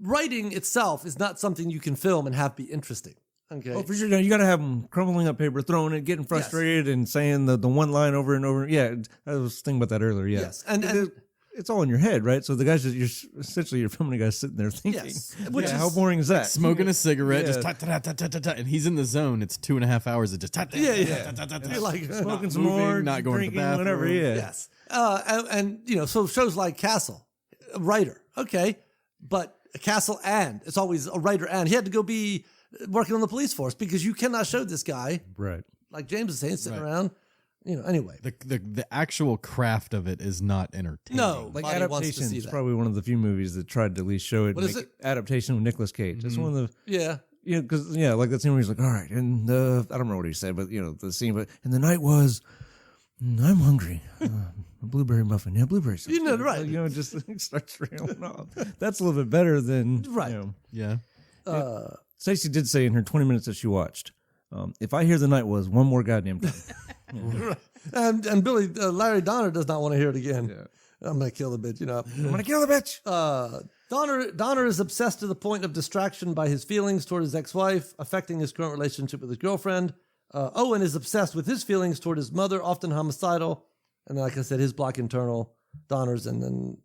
writing itself is not something you can film and have be interesting. Okay. Oh, for sure. No, you got to have them crumbling up paper, throwing it, getting frustrated, and saying the one line over and over. Yeah, I was thinking about that earlier. Yeah. Yes, and It's all in your head, right? So the guys you're filming a guy sitting there thinking. Yes, Which how boring is that? Smoking a cigarette, Yeah. just ta-ta-ta-ta-ta-ta, and he's in the zone. It's 2.5 hours of just yeah. You're like Smoking some moving, more, not going to the drinking, bathroom. whatever. Yeah. yes, and so shows like Castle, a writer, okay, but Castle and it's always a writer and he had to go be working on the police force because you cannot show this guy Right. like James is saying sitting Right. around, anyway. The actual craft of it is not entertaining. No, Like Body wants to Adaptation see is that. probably one of the few movies that tried to at least show it. What is like, it? Adaptation with Nicolas Cage. That's one of the Yeah, because like that scene where he's like, all right, and I don't remember what he said, but the scene, but and the night was, I'm hungry, a blueberry muffin, yeah, blueberry. You know, right. Like, just starts railing off. That's a little bit better than Right. Yeah. Stacey did say in her 20 minutes that she watched, if I hear the night was one more goddamn time. And Billy, Larry Donner does not want to hear it again. Yeah. I'm going to kill the bitch, you know. I'm going to kill the bitch. Donner is obsessed to the point of distraction by his feelings toward his ex-wife, affecting his current relationship with his girlfriend. Owen is obsessed with his feelings toward his mother, often homicidal. And then, like I said, his black internal, Donner's, and then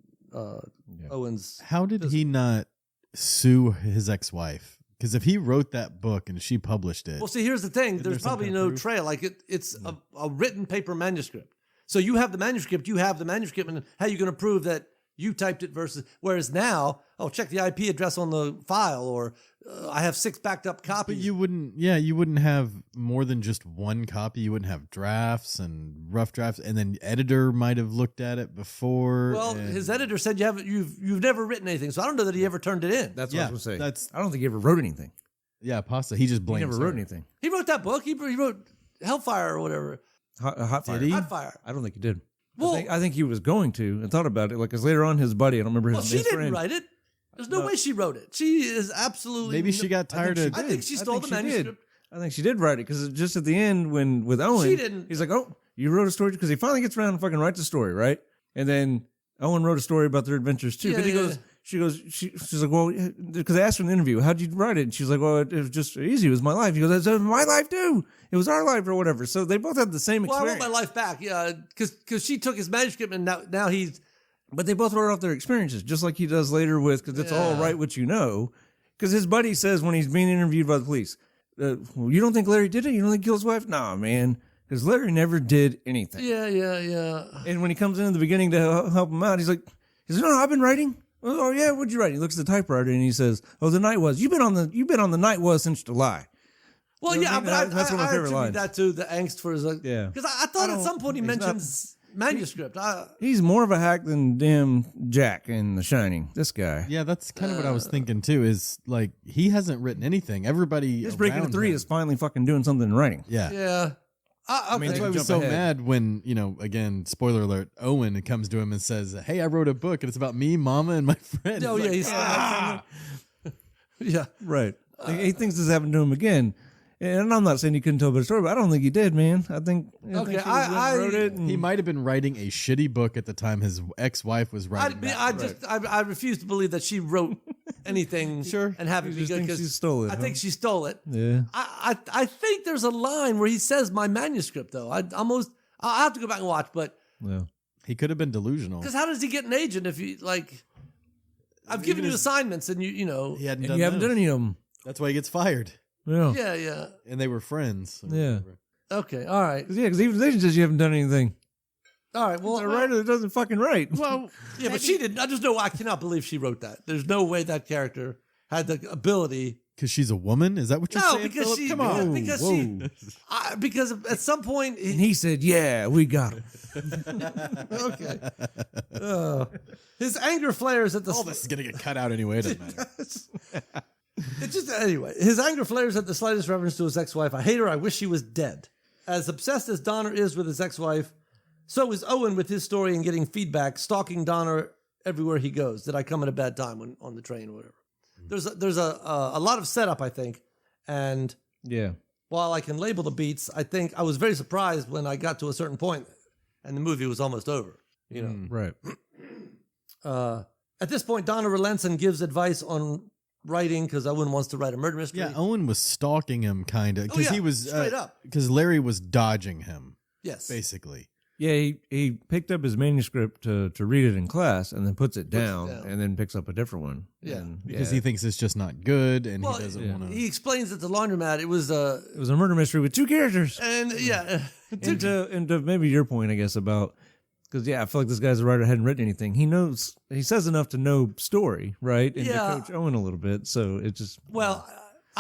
Owen's. How did he not sue his ex-wife? Because if he wrote that book and she published it, Well, see, here's the thing. Is There's there some probably kind of no proof? trail. Like it's a written paper manuscript. So you have the manuscript, and how are you going to prove that you typed it versus, whereas now, check the IP address on the file, or I have 6 backed up but copies. you wouldn't have more than just one copy. You wouldn't have drafts and rough drafts, and then editor might have looked at it before. Well, and- his editor said you've never written anything, so I don't know that he ever turned it in. That's Yeah, what I was going to say. that's- I don't think he ever wrote anything. yeah, pasta. He just He blames. never wrote her. anything. He wrote that book. He wrote Hellfire or whatever. Hot Fire. Did he? Hotfire. I don't think he did. Well- I think he was going to and thought about it. Like, because later on, his buddy, I don't remember his Well, she his didn't friend. write it. There's no way she wrote it. She is absolutely. Maybe she got tired of. I think she stole the she did. manuscript. I think she did write it because just at the end, when with Owen, She didn't. He's like, "Oh, you wrote a story," because he finally gets around and fucking writes a story, right? And then Owen wrote a story about their adventures too. Yeah, but he yeah, goes, yeah. she's like, "Well," because I asked her in the interview, "How'd you write it?" And she's like, "Well, it was just easy. It was my life." He goes, "It was my life too. It was our life or whatever." So they both had the same Well, I experience. want my life back. Yeah, because she took his manuscript and now he's. But they both wrote off their experiences, just like he does later with, because it's all Yeah. right what you know. Because his buddy says when he's being interviewed by the police, well, you don't think Larry did it? You don't think he killed his wife? Nah, man. Because Larry never did anything. Yeah. And when he comes in the beginning to help him out, he's like, no, I've been writing. Oh, yeah, what'd you write? He looks at the typewriter and he says, oh, the night was. You've been on the night was since July. Well, You know yeah, what I mean? but That's one of my I favorite attribute lines. that to the angst for his. Yeah. Because I thought at some point he he's not- mentions manuscript. He's more of a hack than damn Jack in The Shining. This guy. Yeah, that's kind of what I was thinking too. Is like he hasn't written anything. Everybody His Breaking around the 3 him- is finally fucking doing something in writing. Yeah. Yeah. I mean, That's why I was jump so ahead. mad when, again, spoiler alert, Owen comes to him and says, "Hey, I wrote a book and it's about me, Mama, and my friend." Oh, It's yeah. like, Yeah. Right. He thinks this happened to him again. And I'm not saying he couldn't tell a better story, but I don't think he did, man. I think Okay, she just I- wrote it. And he might have been writing a shitty book at the time his ex-wife was writing. I refuse to believe that she wrote anything. Sure. And have it You be just good think because she stole it, I think huh? she stole it. Yeah. I think there's a line where he says my manuscript though. I'll have to go back and watch, but Yeah. He could have been delusional. because how does he get an agent if he like? I've given you assignments and you know. He hadn't And done you haven't those. done any of them. That's why he gets fired. Yeah. Yeah. And they were friends. or Yeah. whatever. Okay. All right. Yeah, because even they says you haven't done anything. All right. Well, It's a writer that doesn't fucking write. Well, yeah, but she didn't. I just know I cannot believe she wrote that. There's no way that character had the ability. Because she's a woman? Is that what you're No, saying? because Philip? she. Come on. Because whoa. she. Because at some point. And he said, yeah, we got him. Okay. His anger flares at the. All this is going to get cut out anyway. It doesn't matter. It's just anyway. His anger flares at the slightest reference to his ex-wife. I hate her. I wish she was dead. As obsessed as Donner is with his ex-wife, so is Owen with his story and getting feedback, stalking Donner everywhere he goes. Did I come at a bad time when on the train or whatever? There's a lot of setup, I think, and Yeah. while I can label the beats, I think I was very surprised when I got to a certain point and the movie was almost over. You know. Right. At this point, Donner relents and gives advice on writing because Owen wants to write a murder mystery. Yeah, Owen was stalking him, kind of. Because Oh, yeah, he was. straight up. Because Larry was dodging him, Yes. basically. Yeah, he picked up his manuscript to read it in class and then puts it down down. and then picks up a different one. Yeah. And, Because he thinks it's just not good and Well, he doesn't yeah. want to. He explains at the laundromat. It was it was a murder mystery with two characters. and yeah, And to maybe your point, I guess, about because I feel like this guy's a writer hadn't written anything. He says enough to know story, right? And Yeah. to coach Owen a little bit. So it just well,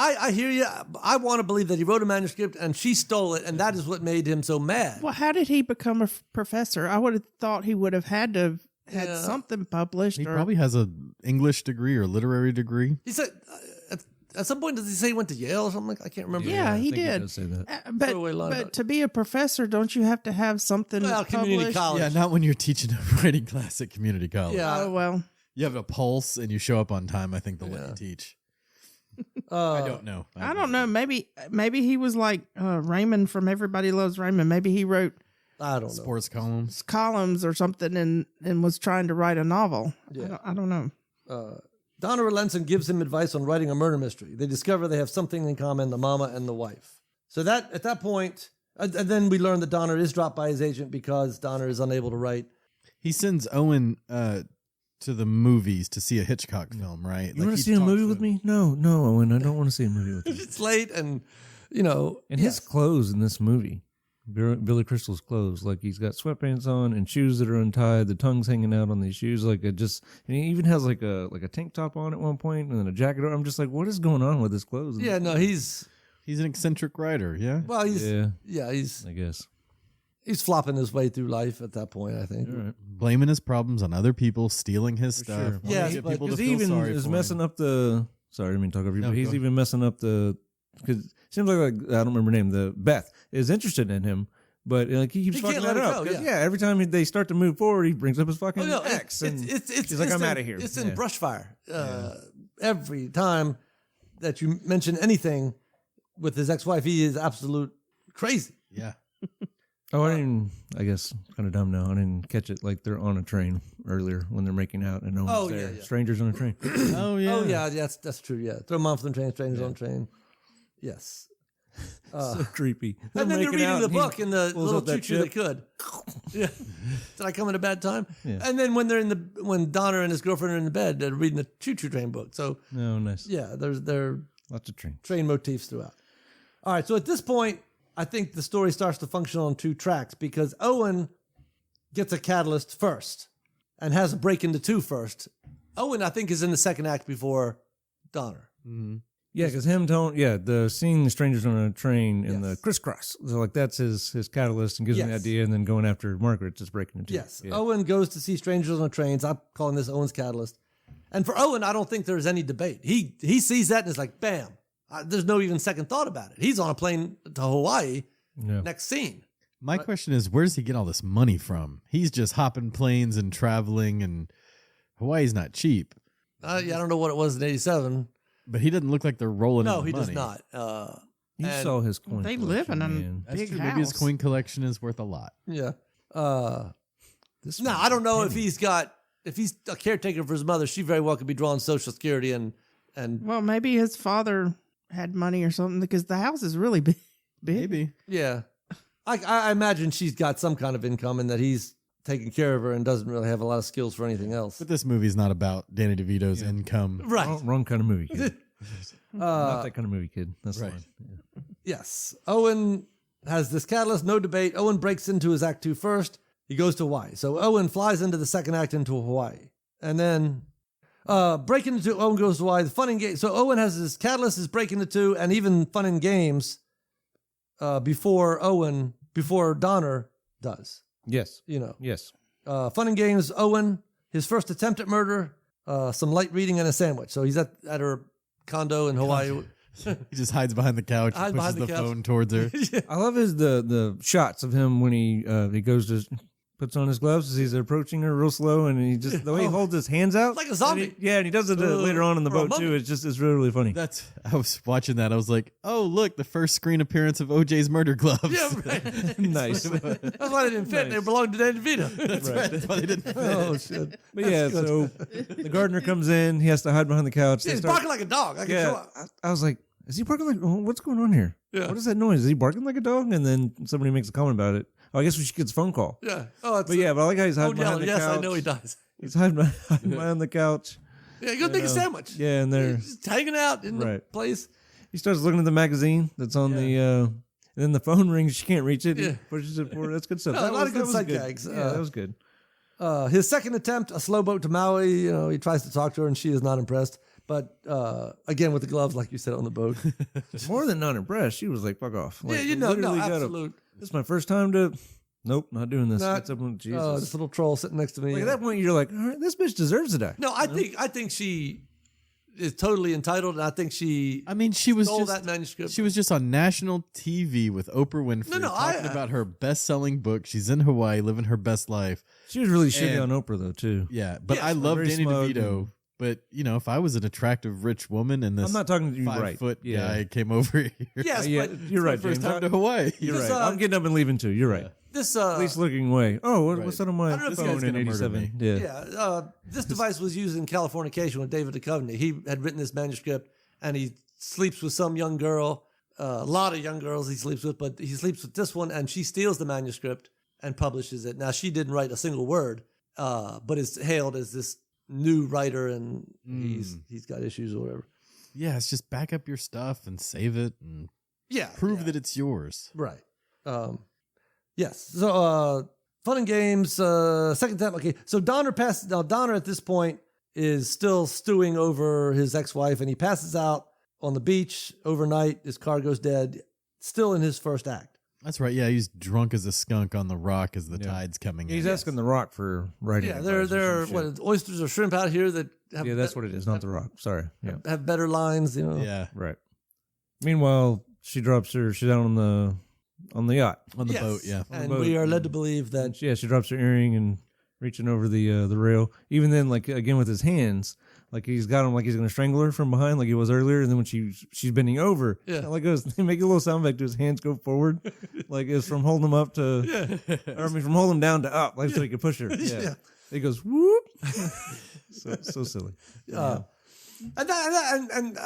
I hear you. I want to believe that he wrote a manuscript and she stole it, and that is what made him so mad. well, how did he become a professor? I would have thought he would have had to have had Yeah. something published. He or, probably has a English degree or literary degree. He said at some point, does he say he went to Yale or something? I can't remember. Yeah, I he think did. does say that. Throwaway line about But it. to be a professor, don't you have to have something Well, community published? college. Yeah, not when you're teaching a writing class at community college. Yeah. Oh well. You have a pulse and you show up on time. I think they'll let you teach. I don't know. I don't know. Maybe he was like Raymond from Everybody Loves Raymond. Maybe he wrote I don't know. Sports columns. columns or something and was trying to write a novel. Yeah. I don't know. Donna relents and gives him advice on writing a murder mystery. They discover they have something in common, the mama and the wife. So that at that point, and then we learn that Donner is dropped by his agent because Donner is unable to write. He sends Owen to the movies to see a Hitchcock film, right? You want to see a movie with me? No, Owen, I don't want to see a movie with you. It's late and, you know. And his clothes in this movie, Billy Crystal's clothes, like he's got sweatpants on and shoes that are untied, the tongue's hanging out on these shoes, and he even has like a tank top on at one point and then a jacket on. I'm just like, what is going on with his clothes? Yeah, no, he's an eccentric writer, yeah? well, he's I guess. he's flopping his way through life at that point, I think. All right. Blaming his problems on other people, stealing his stuff. Sure. wanting Yes, to get but- people to Because he feel even sorry is for messing him. up the. Sorry, I didn't mean to talk over you, No, but he's go even messing up the. Because it seems like I don't remember her name. The Beth is interested in him, but like he keeps He fucking can't let that it up. go, 'Cause, yeah. every time they start to move forward, he brings up his fucking Oh, no, ex. it's she's like, I'm out of here. It's in Yeah. Brushfire. Every time that you mention anything with his ex-wife, he is absolute crazy. Yeah. Oh, I guess kind of dumb now. I didn't catch it. Like they're on a train earlier when they're making out and no one's Oh, there. yeah. Strangers on a train. Oh, yeah. Oh yeah, that's true. Yeah, throw mom from the train, strangers on the train. Yes. So creepy. And then they're reading the book in the pulls little up that choo-choo they chip. could. Yeah. Did I come at a bad time? Yeah. And then when Donner and his girlfriend are in the bed, they're reading the choo-choo train book. So Oh, nice. yeah, there Lots of train. train motifs throughout. All right, so at this point, I think the story starts to function on two tracks because Owen gets a catalyst first and has a break into two first. Owen, I think, is in the second act before Donner. Yeah, because the seeing the strangers on a train and the Yes. crisscross. So like that's his catalyst and gives him the Yes. idea, and then going after Margaret, just breaking into. Yes, Yeah. Owen goes to see strangers on trains. I'm calling this Owen's catalyst. And for Owen, I don't think there's any debate. He sees that and is like, bam. There's no even second thought about it. He's on a plane to Hawaii. Yeah. Next scene. My question is, where does he get all this money from? He's just hopping planes and traveling, and Hawaii's not cheap. Yeah, I don't know what it was in '87. But he doesn't look like they're rolling No, in he money. does not. You And- saw his coin. They live in collection, a man. That's big true. house. Maybe his coin collection is worth a lot. Yeah. This No, one- I don't know if he's a caretaker for his mother. She very well could be drawing Social Security and Well, maybe his father had money or something because the house is really big. Maybe. yeah. I imagine she's got some kind of income and that he's taking care of her and doesn't really have a lot of skills for anything else. But this movie's not about Danny DeVito's income. Right. Wrong kind of movie, kid. Not that kind of movie, kid. That's right. fine. Yeah. Yes. Owen has this catalyst, no debate. Owen breaks into his act 2 first. He goes to Hawaii. So Owen flies into the second act into Hawaii. And then breaking into Owen goes to Hawaii. The fun and games. So Owen has his catalyst is breaking into two and even fun and games before Donner does. Yes. You know. Yes. Fun and games, Owen, his first attempt at murder, some light reading and a sandwich. So he's at her condo in Hawaii. He just hides behind the couch, Hides and pushes behind the the couch. phone towards her. I love the shots of him when he goes to puts on his gloves as he's approaching her real slow, and he just the way he holds his hands out Like a zombie. And he does it later on in the Or a boat too. mummy. It's really, really funny. I was watching that. I was like, oh, look, the first screen appearance of OJ's murder gloves. Yeah, right. Nice. That's why they didn't fit. They belonged to Danny DeVito. That's right. That's why they didn't fit. Oh, shit. But yeah, so the gardener comes in. He has to hide behind the couch. Yeah, They he's start- barking like a dog. I can show yeah, I was like, is he barking like? Oh, what's going on here? Yeah. What is that noise? Is he barking like a dog? And then somebody makes a comment about it. Oh, I guess she gets a phone call. Yeah. Oh, it's But yeah, but I like how he's hiding behind the yes, couch. I know he does. He's hiding behind the couch. Yeah, go make a sandwich. Yeah, and they're He's just hanging out in the Right. place. he starts looking at the magazine that's on the and then the phone rings. She can't reach it. Yeah. He pushes it for her. That's good stuff. No, That a lot was- of good that was sight gags. Yeah, that was good. His second attempt, a slow boat to Maui. You know, he tries to talk to her, and she is not impressed. But again, with the gloves, like you said, on the boat. More than not impressed. She was like, "Fuck off." Like, yeah, you know, no, literally got a- absolute. This is my first time to. Nope, not doing this. Not- It's up with Jesus. This little troll sitting next to me. Like, at that point, you're like, all right, this bitch deserves to die. No, I think she is totally entitled, and I think she I mean, she was stole just that manuscript. she was just on national TV with Oprah Winfrey No, talking about her best-selling book. She's in Hawaii, living her best life. She was really shitty And- on Oprah though too. Yeah, but Yes, I love very Danny smug DeVito. and- But you know, if I was an attractive rich woman and this I'm not talking to you, 5 right? foot Yeah. guy came over here, yes, Yeah, but you're right, first James. time to Hawaii. You're Because, right. I'm getting up and leaving too. You're right. This At least looking away. Oh, what's that on my I don't know if this guy's phone in gonna murder '87? me. Yeah. this device was used in Californication with David Duchovny. He had written this manuscript, and he sleeps with some young girl. A lot of young girls he sleeps with, but he sleeps with this one, and she steals the manuscript and publishes it. Now, she didn't write a single word, but is hailed as this new writer, and he's got issues or whatever. Yeah, it's just back up your stuff and save it and prove that it's yours. Right. Yes. So, fun and games. Second time. Okay. So Donner passes. Now Donner at this point is still stewing over his ex-wife, and he passes out on the beach overnight. His car goes dead. Still in his first act. That's right. Yeah, he's drunk as a skunk on the rock as the tide's coming in. He's asking the Rock for writing. Yeah, there are oysters or shrimp out here that have that's what it is, not the Rock. Sorry. Yeah. have better lines. You know. Yeah, Right. Meanwhile, she's out on the yacht. on the Yes. boat. Yeah, And boat. we are led to believe that. She drops her earring and reaching over the rail. Even then, like again with his hands, like he's got him like he's gonna strangle her from behind, like he was earlier. And then when she's bending over, like goes, they make a little sound effect to his hands go forward, like it's from holding him up to, or I mean from holding him down to up, like so he could push her. Yeah, it goes whoop. so silly. And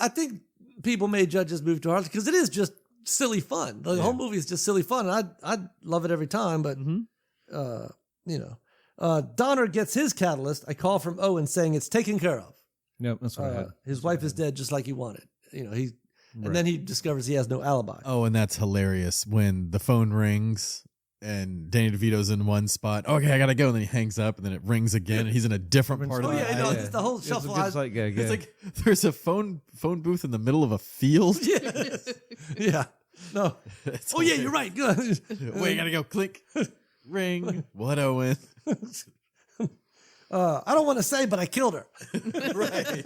I think people may judge this movie too hard because it is just silly fun. The whole movie is just silly fun. And I'd love it every time, but Donner gets his catalyst. A call from Owen saying it's taken care of. Yep, that's what I had. His wife is dead just like he wanted. And then he discovers he has no alibi. Oh, and that's hilarious when the phone rings and Danny DeVito's in one spot. Okay, I gotta go, and then he hangs up, and then it rings again, and he's in a different part of the island. It's the whole shuffle. It's like, It's like there's a phone booth in the middle of a field. Yeah. No. It's Yeah, you're right. Good. Wait, I gotta go. Click, ring. What, Owen? I don't want to say, but I killed her. Right.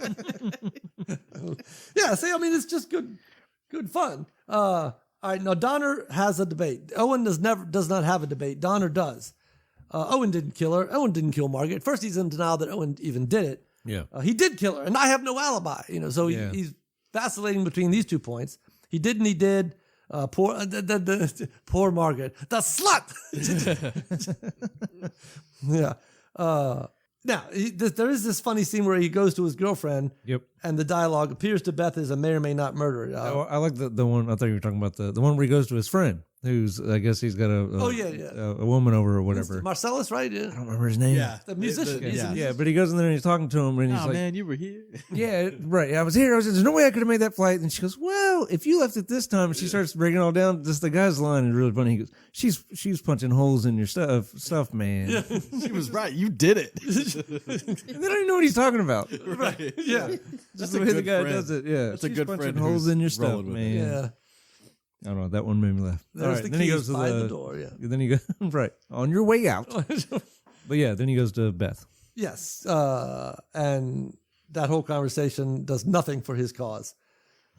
Yeah. See, I mean, it's just good fun. All right. Now Donner has a debate. Owen does not have a debate. Donner does. Owen didn't kill her. Owen didn't kill Margaret. First, he's in denial that Owen even did it. Yeah. He did kill her, and I have no alibi. So he's vacillating between these 2 points. He did and he did. Poor poor Margaret, the slut. Yeah. Now there is this funny scene where he goes to his girlfriend. Yep. And the dialogue appears to Beth as a may or may not murderer. I like the one. I thought you were talking about the one where he goes to his friend, who's I guess he's got a woman over or whatever. Marcellus, right? Yeah. I don't remember his name. Yeah. The musician. Yeah, but he goes in there and he's talking to him and he's Oh like, man, you were here. yeah, right. I was here. There's no way I could have made that flight. And she goes, well, if you left it this time, and she starts breaking it all down. Just the guy's line is really funny. He goes, she's punching holes in your stuff, man. Yeah. She was right. You did it. And they don't even know what he's talking about. Right. Yeah. Just a the way the good guy friend. does it. Yeah, That's a she's good punching friend holes who's in your stuff, rolling with it. man. Yeah. I don't know. That one made me laugh. There's all right, the then he keys goes to by the the door. Yeah. Then he goes right on your way out. But yeah, then he goes to Beth. Yes. And that whole conversation does nothing for his cause.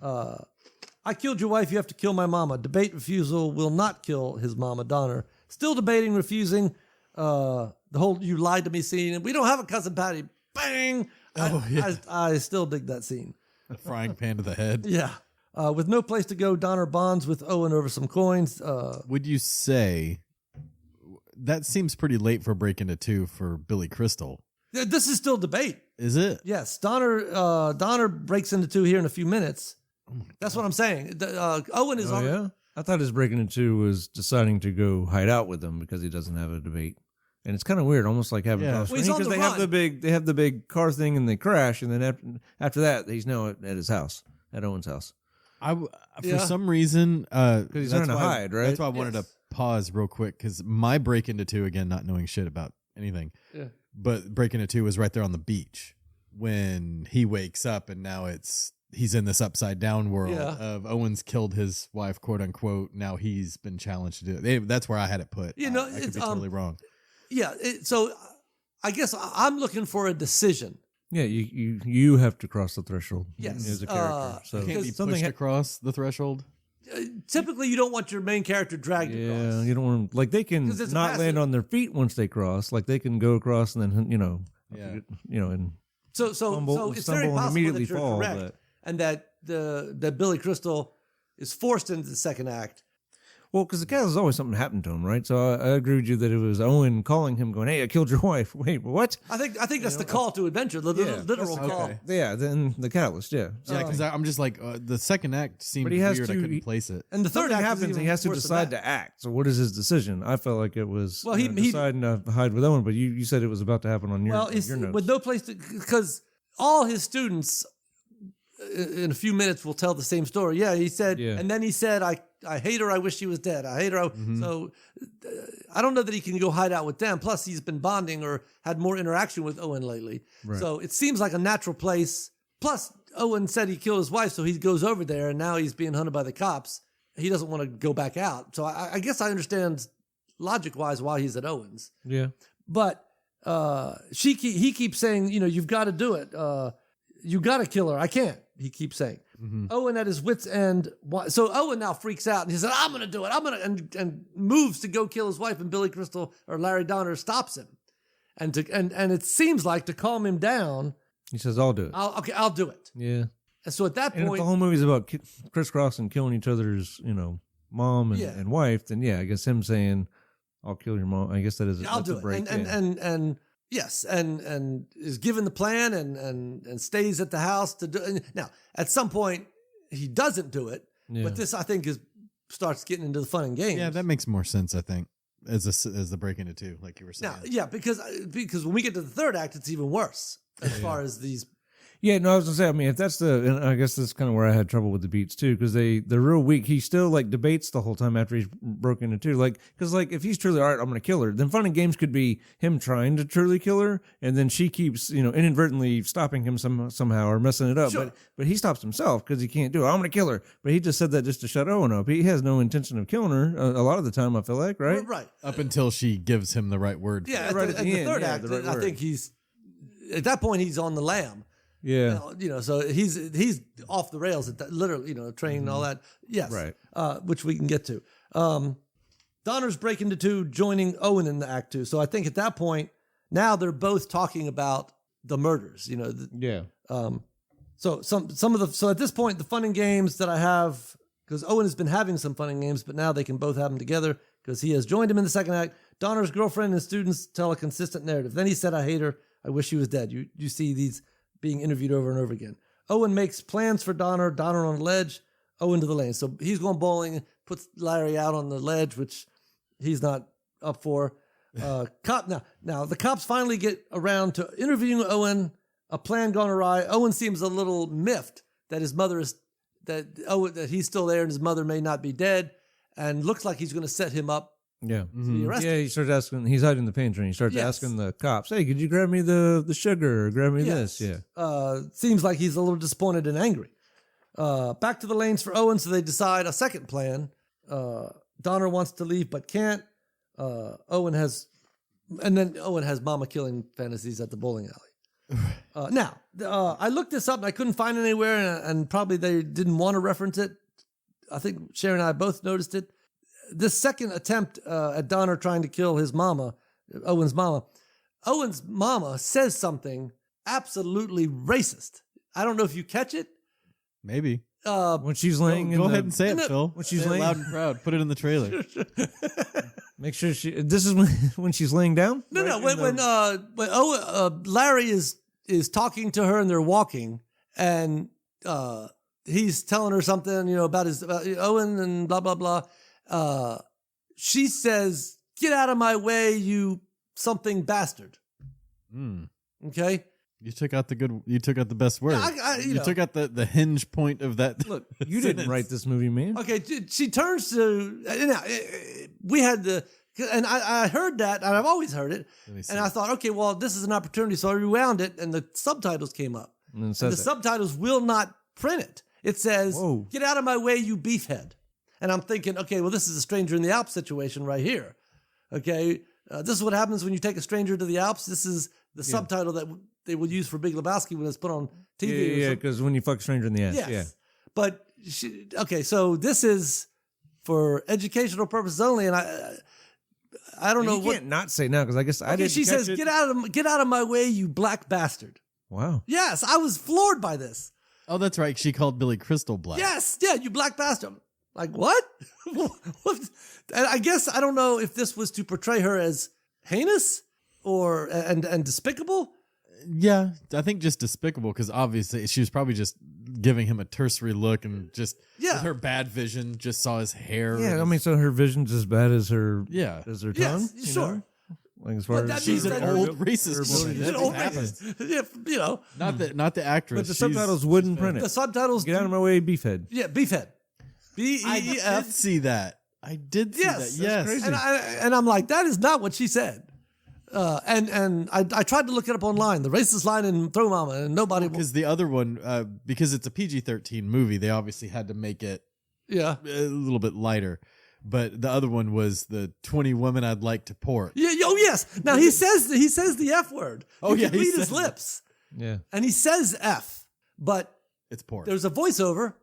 I killed your wife. You have to kill my mama. Debate refusal will not kill his mama, Donner. Still debating, refusing. The whole "you lied to me" scene. And we don't have a cousin Patty. Bang. I still dig that scene. A frying pan to the head. Yeah. With no place to go, Donner bonds with Owen over some coins. Would you say that seems pretty late for Break Into 2 for Billy Crystal? This is still debate. Is it? Yes. Donner breaks into 2 here in a few minutes. That's what I'm saying. Owen is on. Yeah, I thought his breaking into was deciding to go hide out with them because he doesn't have a debate. And it's kind of weird, almost like having Yeah. cross Well, he's on because the they have run. the big car thing and they crash, and then after that he's now at his house, at Owen's house. For some reason, because he's trying to hide, right? That's why I wanted to pause real quick because my Break Into 2, again, not knowing shit about anything, but Break Into 2 was right there on the beach when he wakes up, and now he's in this upside down world of Owen's killed his wife, quote unquote. Now he's been challenged to do it. That's where I had it put. I could it's be totally wrong. Yeah. So I guess I'm looking for a decision. Yeah, you have to cross the threshold. Yes. As a character. So Can't be something pushed across the threshold. Typically, you don't want your main character dragged yeah, across. you don't want like they can 'Cause it's not passive. land on their feet once they cross. Like they can go across and then and So stumble it's very and possible immediately that you're fall. correct, But and that that Billy Crystal is forced into the second act. Well, because the catalyst is always something happened to him, right? So I agree with you that it was Owen calling him, going, "Hey, I killed your wife." Wait, what? I think that's the call to adventure, the literal call. Okay. Yeah, then the catalyst. Yeah. Yeah, because I'm just like the second act seemed But he has weird. I to- couldn't place it. And the third Something act happens, is and he has to decide to act. So what is his decision? I felt like it was Well, he deciding to hide with Owen, but you said it was about to happen on your it's notes. with no place to, because all his students in a few minutes will tell the same story. Yeah, he said, and then he said, I hate her. I wish she was dead. I hate her. So I don't know that he can go hide out with them. Plus, he's been bonding or had more interaction with Owen lately. Right. So it seems like a natural place. Plus, Owen said he killed his wife, so he goes over there, and now he's being hunted by the cops. He doesn't want to go back out. So I guess I understand logic-wise why he's at Owen's. Yeah. But he keeps saying, you've got to do it. You got to kill her. I can't. He keeps saying. Owen at his wit's end. So Owen now freaks out and he said, "I'm going to do it. I'm going to," and moves to go kill his wife. And Billy Crystal or Larry Donner stops him, and it seems like to calm him down. He says, "I'll do it." I'll do it. Yeah. And so at that And if point, the whole movie's about crisscrossing, killing each other's, mom and wife, then I guess him saying, "I'll kill your mom." I guess that is. I'll do it. Break, and yes, and is given the plan and stays at the house to do. And now, at some point, he doesn't do it. Yeah. But this, I think, starts getting into the fun and games. Yeah, that makes more sense. I think as the break into two, like you were saying. Now, yeah, because when we get to the third act, it's even worse as far as these. Yeah, no, I was gonna say. I mean, if that's and I guess that's kind of where I had trouble with the beats too, because they're real weak. He still debates the whole time after he's broken into two, because if he's truly all right, I'm gonna kill her. Then fun and games could be him trying to truly kill her, and then she keeps inadvertently stopping him somehow or messing it up. Sure. But he stops himself because he can't do it. I'm gonna kill her, but he just said that just to shut Owen up. He has no intention of killing her a lot of the time. I feel like right. Up until she gives him the right word. Yeah, right at at the the end, third yeah, act, the right I word. think he's at that point he's on the lam. Yeah. So he's off the rails at that, literally, train and all that. Yes. Right. Which we can get to. Donner's breaking into two, joining Owen in the act two. So I think at that point, now they're both talking about the murders, Yeah. So so at this point, the fun and games that I have, because Owen has been having some fun and games, but now they can both have them together because he has joined him in the second act. Donner's girlfriend and students tell a consistent narrative. Then he said, "I hate her. I wish she was dead." You see these being interviewed over and over again. Owen makes plans for Donner on the ledge, Owen to the lane. So he's going bowling, puts Larry out on the ledge, which he's not up for. Now the cops finally get around to interviewing Owen. A plan gone awry. Owen seems a little miffed that his mother that he's still there and his mother may not be dead, and looks like he's going to set him up. Yeah. To be arrested. Yeah, he starts asking, he's hiding in the pantry, and he starts asking the cops, "Hey, could you grab me the sugar or grab me this?" Yeah. Seems like he's a little disappointed and angry. Back to the lanes for Owen, so they decide a second plan. Donner wants to leave but can't. Owen has mama killing fantasies at the bowling alley. Now, I looked this up and I couldn't find it anywhere, and probably they didn't want to reference it. I think Sharon and I both noticed it. This second attempt at Donner trying to kill his mama, Owen's mama says something absolutely racist. I don't know if you catch it. Maybe. When she's laying Go ahead and say it, Phil. When she's Say it laying loud and proud. Put it in the trailer. Make sure this is when she's laying down? No. When Larry is talking to her and they're walking, and he's telling her something, about Owen and blah blah blah. She says, "Get out of my way, you something bastard." Okay. You took out the best word. You took out the hinge point of that. Look, you didn't write this movie, man. Okay, she turns to we had and I heard that, and I've always heard it, and I thought, okay, well, this is an opportunity, so I rewound it, and the subtitles came up, and the subtitles will not print it. It says, Whoa. "Get out of my way, you beefhead," and I'm thinking, okay, well, this is a stranger in the Alps situation right here. Okay, this is what happens when you take a stranger to the Alps. This is the subtitle that they will use for Big Lebowski when it's put on TV. Yeah, because when you fuck a stranger in the ass. Yes. Yeah. But so this is for educational purposes only, and I don't know you what. can't not say now because I guess I didn't. She says, catch it. "Get out of my way, you black bastard." Wow. Yes, I was floored by this. Oh, that's right. She called Billy Crystal black. Yes, yeah, you black bastard. Like, what? What? And I guess I don't know if this was to portray her as heinous or and despicable. Yeah, I think just despicable because obviously she was probably just giving him a tertiary look and just with her bad vision just saw his hair. Yeah, I mean, so her vision's as bad as her tongue. Yes, you sure. know? Like as far But as She's an old racist She's woman. an That old happens. racist. Yeah, Not the actress. but the She's- subtitles wouldn't print it. the subtitles. Get out of my way, beefhead. Yeah, beefhead. I BEEF. did see that. I did see Yes, that. Yes. crazy. And I'm like, that is not what she said. And I tried to look it up online, the racist line in Throw Mama, and nobody. Because the other one, because it's a PG-13 movie, they obviously had to make it Yeah. a little bit lighter. But the other one was the 20 women I'd like to port. Yeah. Oh yes. Now he says the F word. Oh, You yeah, can he read his says lips, Yeah. and he says F, but It's pork. there's a voiceover,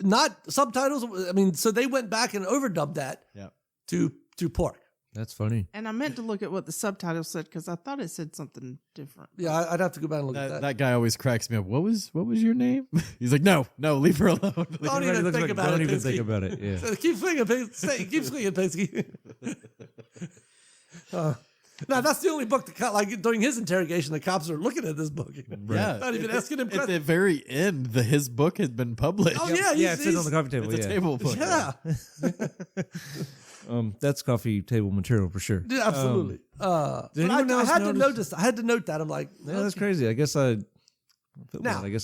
not subtitles. I mean, so they went back and overdubbed that Yeah. to pork. That's funny. And I meant to look at what the subtitle said because I thought it said something different. Yeah, I'd have to go back and look at that. That guy always cracks me up. What was your name? He's like, no, leave her alone. Don't even think about Don't it. even Pinsky. think about it. Yeah. So keep swinging, Pinsky. Keep swinging, Pinsky. Now that's the only book that like during his interrogation, the cops are looking at this book. Yeah. Not even asking him At the questions. very end, his book had been published. Oh yeah, Yeah, it's sitting on the coffee table. It's a Yeah. table book. Yeah, That's coffee table material for sure. yeah, absolutely. Did But anyone I else had to notice- notice. I had to note that. I'm like, Yeah, that's crazy. I guess I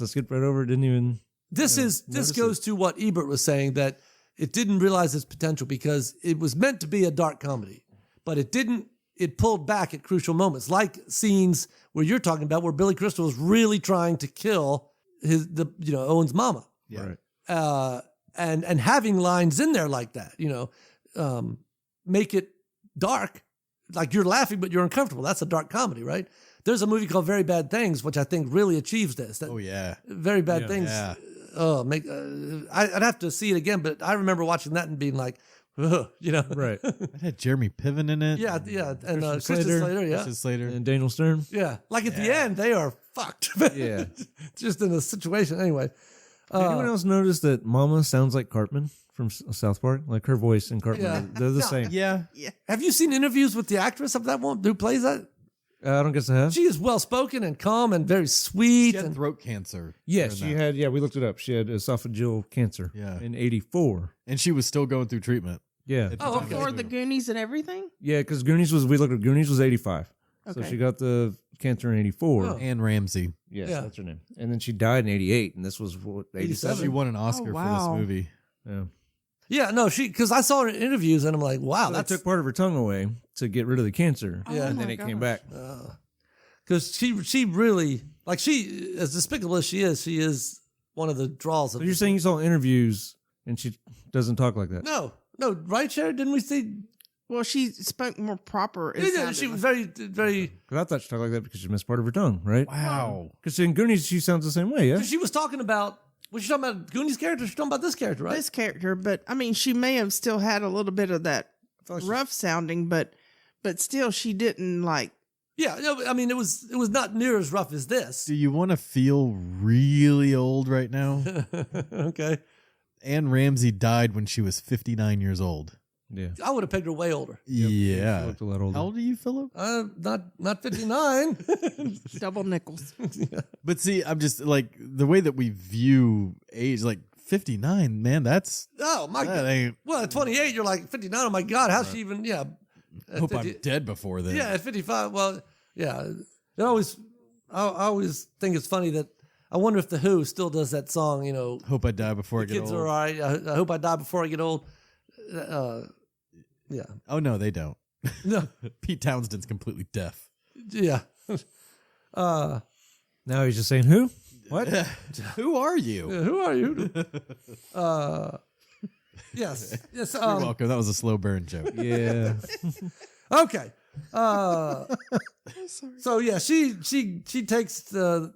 skipped right over. Didn't even. This notice goes to what Ebert was saying, that it didn't realize its potential because it was meant to be a dark comedy, but it didn't. It pulled back at crucial moments, like scenes where you're talking about, where Billy Crystal is really trying to kill Owen's mama, Yeah. Right. and having lines in there like that, make it dark, like you're laughing but you're uncomfortable. That's a dark comedy, right? There's a movie called Very Bad Things, which I think really achieves this. That Oh, yeah. Very Bad Things. Yeah. I'd have to see it again, but I remember watching that and being like, ugh, Right. It had Jeremy Piven in it. yeah, and Christian Slater. Slater, yeah, Christian Slater. And Daniel Stern. yeah. Like at the end, they are fucked. Yeah. Just in a situation anyway. Did anyone else notice that Mama sounds like Cartman from South Park? Like her voice and Cartman, Yeah. they're the Yeah. same. Yeah. Have you seen interviews with the actress of that one who plays that? I don't guess I have. She is well spoken and calm and very sweet. She had And throat cancer. Yes, during she that. had. Yeah, we looked it up. She had esophageal cancer. Yeah. In '84. And she was still going through treatment. Yeah. At the Oh, time okay. of For this the movie. Goonies and everything? Yeah, because we looked at Goonies was '85. So Okay. she got the cancer in '84. Oh. Anne Ramsey. Yes, Yeah. that's her name. And then she died in '88, and this was what, 87? She won an Oscar wow. for this movie. Yeah. yeah, no, because I saw her in interviews and I'm like, wow, They that's took part of her tongue away to get rid of the cancer. Yeah. and Oh then my it came gosh. back. because she really, like, she, as despicable as she is one of the draws of So you're saying you saw interviews and she doesn't talk like that? no, right, Sherry? Didn't we see? Well, she spoke more proper. It Yeah, sounded she was like. very. Because I thought she talked like that because she missed part of her tongue, right? Wow. Because in Goonies she sounds the same way, yeah. She was talking about. Was she talking about Goonies character? She's talking about this character, right? This character, but I mean, she may have still had a little bit of that like she- rough sounding, but still, she didn't like. Yeah, no, I mean, it was not near as rough as this. Do you want to feel really old right now? Okay, Anne Ramsey died when she was 59 years old. Yeah. I would have pegged her way older. She Yeah. looked a lot older. How old are you, Philip? Not 59. Double nickels. But see, I'm just like the way that we view age, like 59, man, that's Oh my that god. ain't. Well, at 28, you're like 59. Oh my god, how's she even? Yeah. At Hope 50 I'm dead before then. Yeah, at 55. Well, yeah. I always think it's funny that I wonder if the Who still does that song. Hope I die before I get Kids old. are all right. I hope I die before I get old. Yeah. Oh no, they don't. No. Pete Townshend's completely deaf. Yeah. Now he's just saying who? What? Who are you? Who are you? Yes. Yes. You're welcome. That was a slow burn joke. Yeah. Okay. So yeah, she takes the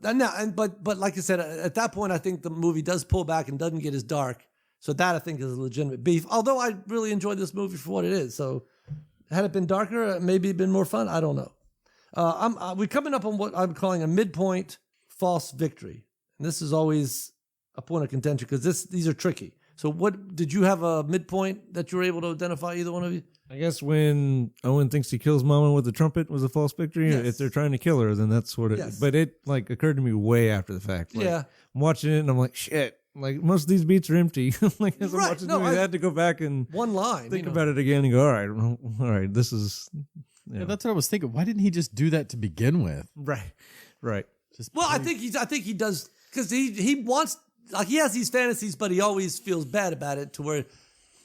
but like I said, at that point I think the movie does pull back and doesn't get as dark. So that I think is a legitimate beef. Although I really enjoyed this movie for what it is. So had it been darker, maybe it'd been more fun. I don't know. We're coming up on what I'm calling a midpoint false victory. And this is always a point of contention because these are tricky. So what did you have a midpoint that you were able to identify, either one of you? I guess when Owen thinks he kills Mama with the trumpet was a false victory. Yes. If they're trying to kill her, then that's what it. Yes. But it like occurred to me way after the fact. Like, Yeah. I'm watching it and I'm like, shit. Like most of these beats are empty. Like as I'm Right. watching No, the movie, I I had to go back and One line. think about it again and go, all right, this is Yeah, that's what I was thinking. Why didn't he just do that to begin with? right. Just Well, I think he does, because he wants, like, he has these fantasies, but he always feels bad about it, to where,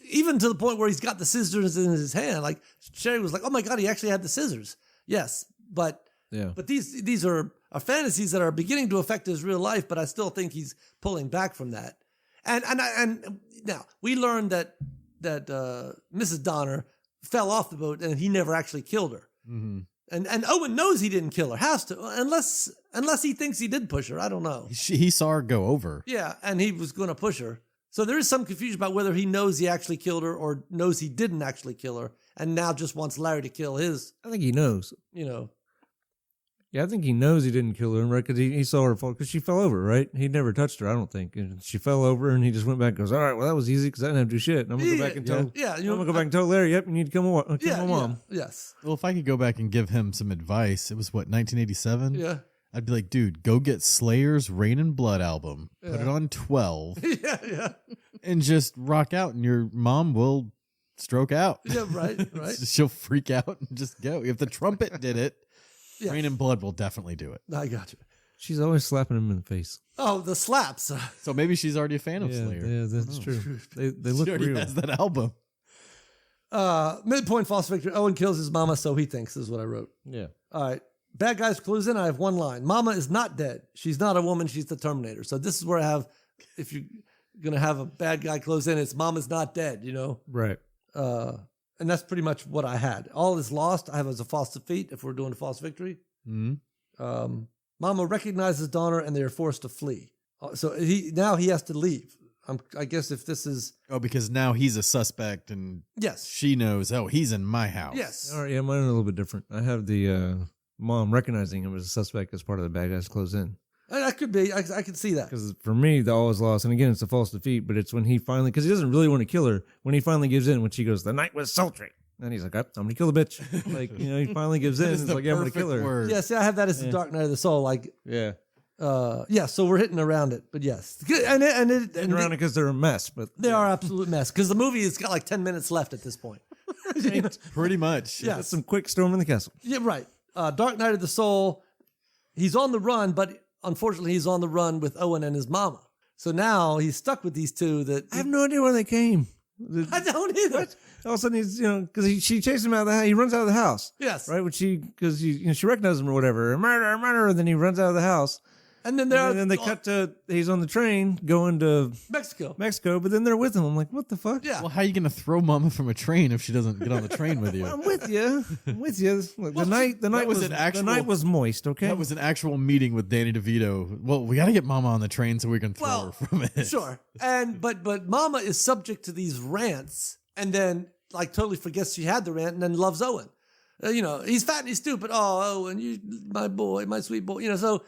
even to the point where he's got the scissors in his hand. Like Sherry was like, "Oh my god, he actually had the scissors." Yes, but these are fantasies that are beginning to affect his real life. But I still think he's pulling back from that. And now we learned that Mrs. Donner fell off the boat and he never actually killed her. Mm-hmm. And Owen knows he didn't kill her, has to, unless he thinks he did push her. I don't know. He saw her go over. Yeah, and he was going to push her. So there is some confusion about whether he knows he actually killed her or knows he didn't actually kill her, and now just wants Larry to kill his. I think he knows. Yeah, I think he knows he didn't kill her, right? Because he saw her fall, because she fell over, right? He never touched her, I don't think. And she fell over, and he just went back and goes, all right, well, that was easy because I didn't have to do shit. And I'm going to go back and tell I'm going to go back and tell Larry, yep, you need to kill my mom. Yes. Well, if I could go back and give him some advice, it was 1987? Yeah. I'd be like, dude, go get Slayer's Rain and Blood album, put it on 12, Yeah. and just rock out, and your mom will stroke out. Yeah, right. She'll freak out and just go. If the trumpet did it, Yes. Rain and Blood will definitely do it. I got you. She's always slapping him in the face. Oh, the slaps. So maybe she's already a fan of Yeah, Slayer. yeah, that's true. They look She already real. has that album. Midpoint false victory. Owen kills his mama, so he thinks, is what I wrote. Yeah. All right. Bad guys clues in. I have one line. Mama is not dead. She's not a woman. She's the Terminator. So this is where I have, if you're going to have a bad guy close in, it's Mama's not dead, Right. And that's pretty much what I had. All is lost. I have as a false defeat if we're doing a false victory. Mm-hmm. Mama recognizes Donner and they are forced to flee. So he has to leave. I guess if this is... Oh, because now he's a suspect and Yes. she knows, he's in my house. Yes. All right, yeah, mine are a little bit different. I have the mom recognizing him as a suspect as part of the bad guys close in. That could be. I can see that. Because for me, the all is lost. And again, it's a false defeat, but it's when he finally, because he doesn't really want to kill her, when he finally gives in, when she goes, the night was sultry. And he's like, I'm going to kill the bitch. Like, he finally gives in. It's like, yeah, I'm going to kill her. Word. Yeah, see, I have that as the Dark Night of the Soul. Like, Yeah. so we're hitting around it, but yes. And Around it because they're a mess, but they are absolute mess. Because the movie has got like 10 minutes left at this point. Pretty much. Yeah. that's some quick storm in the castle. Yeah, right. Dark Night of the Soul, he's on the run, but unfortunately he's on the run with Owen and his mama. So now he's stuck with these two that... I have no idea where they came. I don't either. All of a sudden he's, because she chased him out of the house. He runs out of the house. Yes. Right? Because she recognizes him or whatever. Murder. And then he runs out of the house. And then And then they cut to, he's on the train going to Mexico. but then they're with him. I'm like, what the fuck? Yeah. Well, how are you going to throw Mama from a train if she doesn't get on the train with you? I'm with you. Look, the night was moist, okay? That was an actual meeting with Danny DeVito. Well, we got to get Mama on the train so we can throw her from it. Sure. And but Mama is subject to these rants and then like totally forgets she had the rant and then loves Owen. He's fat and he's stupid. Oh, Owen, you my boy, my sweet boy. So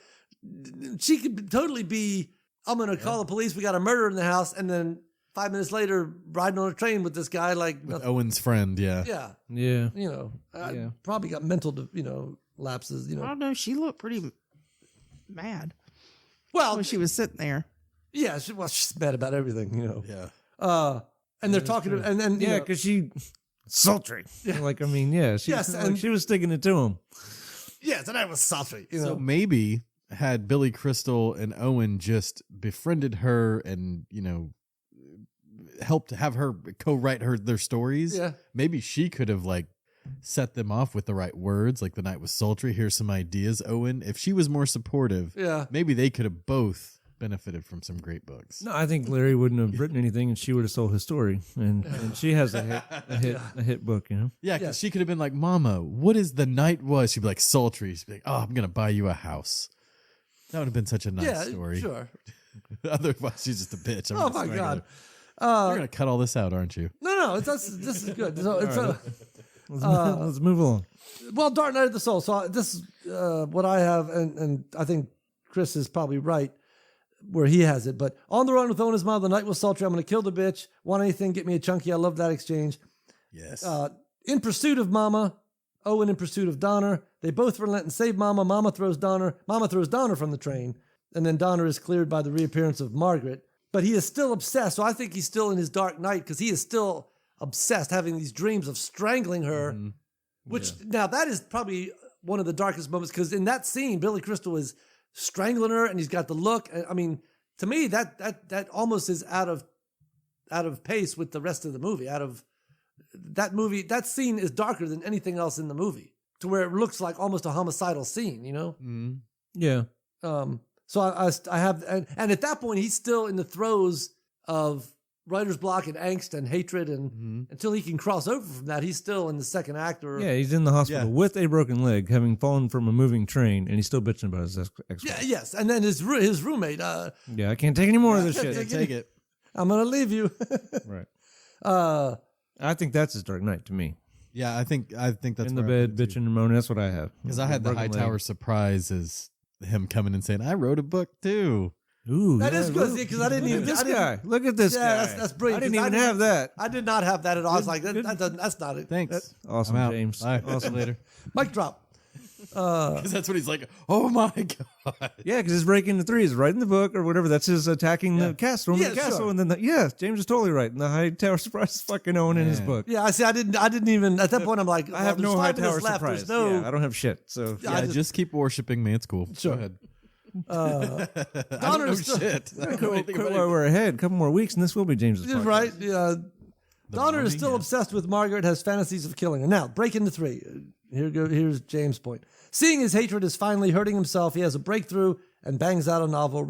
she could totally be, I'm going to call the police. We got a murder in the house. And then 5 minutes later, riding on a train with this guy, like With Owen's friend, yeah. Yeah. Yeah. Probably got mental, lapses, I don't know. She looked pretty mad Well, when she was sitting there. yeah, she's mad about everything, Yeah. And they're talking to, and then, Yeah, because she sultry. Yeah. Like, I mean, yeah. Yes, and- she was sticking it to him. yes, and I was sultry, So maybe had Billy Crystal and Owen just befriended her and, helped have her co-write their stories, Yeah. maybe she could have set them off with the right words, like the night was sultry. Here's some ideas, Owen. If she was more supportive, Yeah. maybe they could have both benefited from some great books. No, I think Larry wouldn't have written anything, and she would have sold his story. And she has a hit book, Yeah, because she could have been like, Mama, what is the night was? She'd be like, sultry. She'd be like, oh, I'm going to buy you a house. That would have been such a nice story. Sure. Otherwise, she's just a bitch. Oh my God. You're going to cut all this out, aren't you? No, this is good. So it's Let's move along. well, Dark Night of the Soul. So this is what I have, and I think Chris is probably right. where he has it. But on the run with Owen's mom, the night was sultry. I'm going to kill the bitch. Want anything? Get me a chunky. I love that exchange. Yes. In pursuit of Mama, Owen in pursuit of Donner. They both relent and save Mama. Mama throws Donner from the train. And then Donner is cleared by the reappearance of Margaret. But he is still obsessed. So I think he's still in his dark night because he is still obsessed, having these dreams of strangling her. Mm-hmm. Which, now, that is probably one of the darkest moments because in that scene, Billy Crystal is strangling her and he's got the look. I mean, to me, that almost is out of pace with the rest of the movie. That scene is darker than anything else in the movie to where it looks like almost a homicidal scene, you know? Mm-hmm. Yeah. So I have, and at that point, he's still in the throes of writer's block and angst and hatred, and until he can cross over from that, he's still in the second act. Yeah, he's in the hospital with a broken leg, having fallen from a moving train, and he's still bitching about his ex. Yeah, yes, and then his roommate. Yeah, I can't take any more of this shit. Take it. I'm gonna leave you. Right. I think that's his dark night to me. Yeah, I think that's in the bed bitching and moaning. That's what I have. Because I had the Hightower surprise as him coming and saying, "I wrote a book too." Ooh, that is good because I didn't even. This guy, look at this guy. That's brilliant. I didn't even have that. I did not have that at all. I was like, that's not it. Thanks. That's awesome, James. Bye. Awesome. Later. Mic drop. Because that's what he's like. Oh my god. Yeah, because his break into 3 is right in the book or whatever. That's his attacking the castle, the castle, sure. and then James is totally right. And the Hightower surprise is fucking Owen in his book. Yeah, I see. I didn't even at that point. I'm like, I have no Hightower surprise. No, I don't have shit. So just keep worshiping me. It's cool. Sure. Go ahead. Donner is shit. We're ahead. A couple more weeks, and this will be James's podcast. Right. Yeah. Donner is still obsessed with Margaret, has fantasies of killing her. Now, break into 3. Here's James' point. Seeing his hatred is finally hurting himself, he has a breakthrough and bangs out a novel,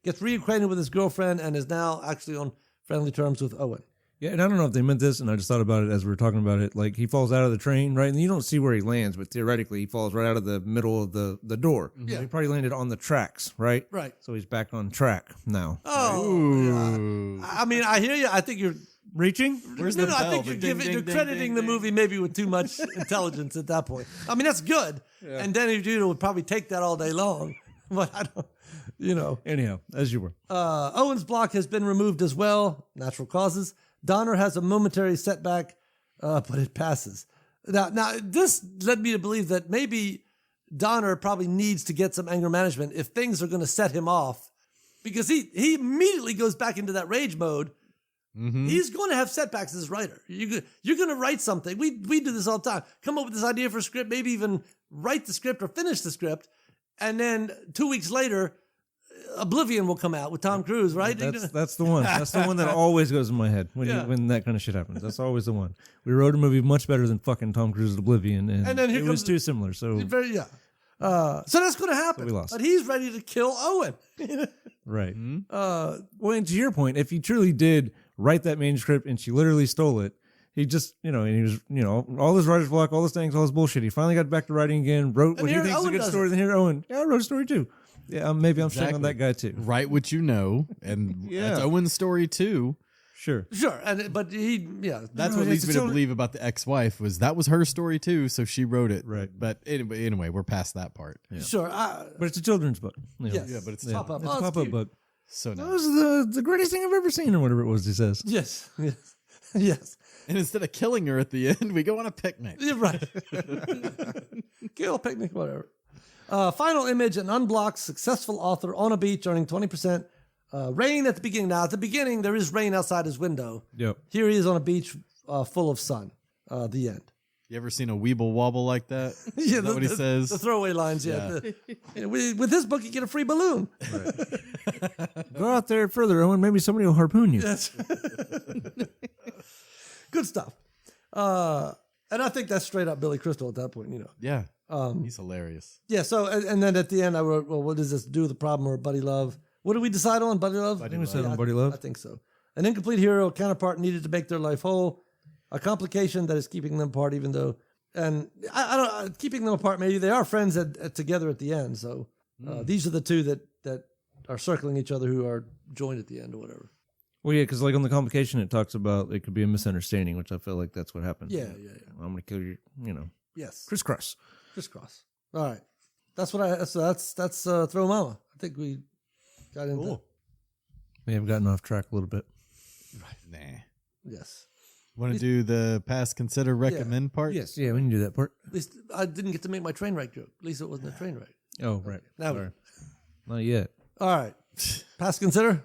gets reacquainted with his girlfriend, and is now actually on friendly terms with Owen. Yeah, and I don't know if they meant this, and I just thought about it as we were talking about it. Like, he falls out of the train, right? And you don't see where he lands, but theoretically, he falls right out of the middle of the door. Yeah. He probably landed on the tracks, right? Right. So he's back on track now. Oh, yeah. I mean, I hear you. I think you're reaching. Where's the bell? I think you're crediting the movie maybe with too much intelligence at that point. I mean, that's good. Yeah. And Danny DeVito would probably take that all day long. But I don't, Anyhow, as you were. Owen's block has been removed as well. Natural causes. Donner has a momentary setback, but it passes. Now, this led me to believe that maybe Donner probably needs to get some anger management if things are going to set him off, because he immediately goes back into that rage mode. Mm-hmm. He's going to have setbacks as a writer. You're going to write something. We do this all the time. Come up with this idea for a script, maybe even write the script or finish the script, and then 2 weeks later, Oblivion will come out with Tom Cruise, right? That's the one. That's the one that always goes in my head when that kind of shit happens. That's always the one. We wrote a movie much better than fucking Tom Cruise's Oblivion, and then it was too similar. So so that's going to happen. So we lost. But he's ready to kill Owen. Right. Mm-hmm. Well, and to your point, if he truly did write that manuscript and she literally stole it, he just, and he was, all his writer's block, all his things, all his bullshit. He finally got back to writing again, wrote what he thinks is a good story. Then here, Owen, I wrote a story too. Yeah, maybe I'm shitting on that guy too. Write what you know, and that's Owen's story too. Sure. But that's what leads me to believe about the ex-wife that was her story too, so she wrote it. Right. But anyway, we're past that part. Yeah. Sure. But it's a children's book. Yes. Yeah, but it's pop-up. It's a pop-up book. So nice. That was the greatest thing I've ever seen, or whatever it was he says. Yes. Yes. And instead of killing her at the end, we go on a picnic. You're right. Kill, picnic, whatever. Final image, an unblocked, successful author on a beach earning 20%. Rain at the beginning. Now, at the beginning, there is rain outside his window. Yep. Here he is on a beach full of sun. The end. You ever seen a weeble wobble like that? Yeah, what he says? The throwaway lines, yeah. With this book, you get a free balloon. Right. Go out there further, Owen. Maybe somebody will harpoon you. Yes. Good stuff. And I think that's straight up Billy Crystal at that point, Yeah. He's hilarious. Yeah, so, and then at the end, I wrote, well, what does this do with the problem or Buddy Love? What did we decide on? Buddy Love? I think we decided on Buddy Love. I think so. An incomplete hero counterpart needed to make their life whole. A complication that is keeping them apart, even though, and I don't, keeping them apart, maybe they are friends together at the end. So these are the two that are circling each other who are joined at the end or whatever. Well, yeah, because like on the complication, it talks about it could be a misunderstanding, which I feel like that's what happened. Yeah. I'm going to kill you, Yes. crisscross. All right. That's what that's Throw-Momma. I think we got into We have gotten off track a little bit. Nah. Yes. Want to do the pass, consider, recommend part? Yes, yeah, we can do that part. At least I didn't get to make my train wreck joke. At least it wasn't a train wreck. Oh, right. Now Sorry. Not yet. All right. Pass consider.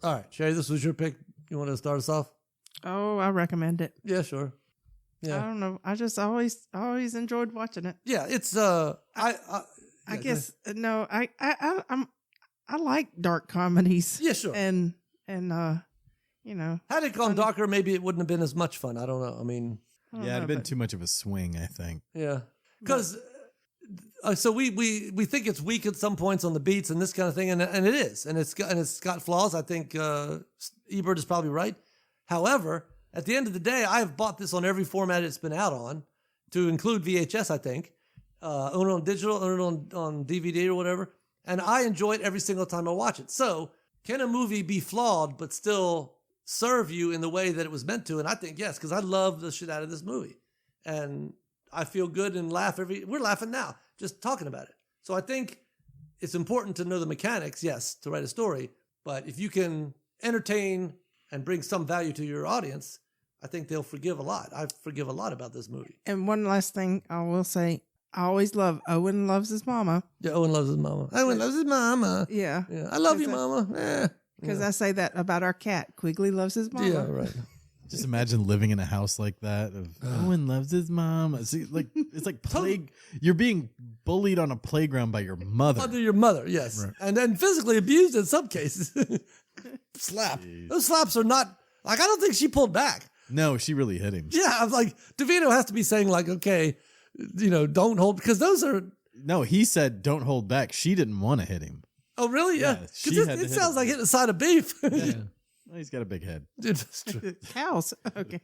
All right, Sherry, this was your pick. You want to start us off? Oh, I recommend it. Yeah, sure. I Yeah. don't know. I just always enjoyed watching it. Yeah, it's I guess no. I like dark comedies. Yeah, sure. And you know. Had it gone darker, maybe it wouldn't have been as much fun. I don't know. I mean, I don't Yeah, it'd know, have been but- too much of a swing, I think. yeah, because so we think it's weak at some points on the beats and this kind of thing, and it is, and it's got flaws. I think Ebert is probably right. However, at the end of the day, I have bought this on every format it's been out on, to include VHS. I think own it on digital, own it on DVD or whatever, and I enjoy it every single time I watch it. So, can a movie be flawed but still serve you in the way that it was meant to? And I think yes, because I love the shit out of this movie, and I feel good and laugh we're laughing now just talking about it. So I think it's important to know the mechanics, yes, to write a story, but if you can entertain and bring some value to your audience, I think they'll forgive a lot. I forgive a lot about this movie. And one last thing I will say, I always love Owen loves his mama. Yeah, Owen loves his mama. Owen loves his mama. Yeah. Yeah, I love you, Because mama. Yeah. Because I say that about our cat. Quigley loves his mama. Yeah, right. Just imagine living in a house like that. Of Owen loves his mom. See, like it's like you're being bullied on a playground by your mother. Under your mother, yes. Right. And then physically abused in some cases. Slap. Those slaps are not, like, I don't think she pulled back. No, she really hit him. Yeah, I'm like, DeVito has to be saying, like, okay, don't hold, because those are, No, he said don't hold back. She didn't want to hit him. oh, really? Yeah. Yeah, she Because had to it hit sounds him. like hitting a side of beef. Yeah. Well, he's got a big head. It's true. Cows. Okay.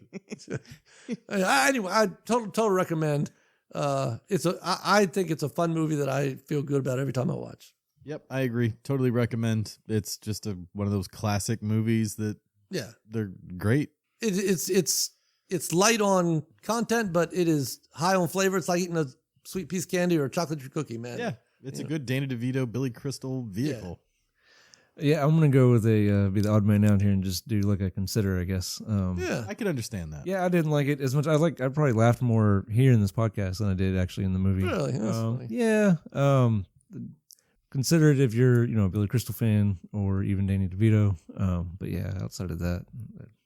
Anyway, I total recommend. I think it's a fun movie that I feel good about every time I watch. Yep, I agree. Totally recommend. It's just one of those classic movies that Yeah. they're great. It's light on content, but it is high on flavor. It's like eating a sweet piece of candy or a chocolate chip cookie, man. Yeah, it's a good Danny DeVito, Billy Crystal vehicle. Yeah, I'm gonna go with be the odd man out here and just do like a consider, I guess. Yeah. I can understand that. Yeah, I didn't like it as much. I probably laughed more here in this podcast than I did actually in the movie. Really? That's funny. Yeah. Consider it if you're a Billy Crystal fan or even Danny DeVito. But yeah, outside of that,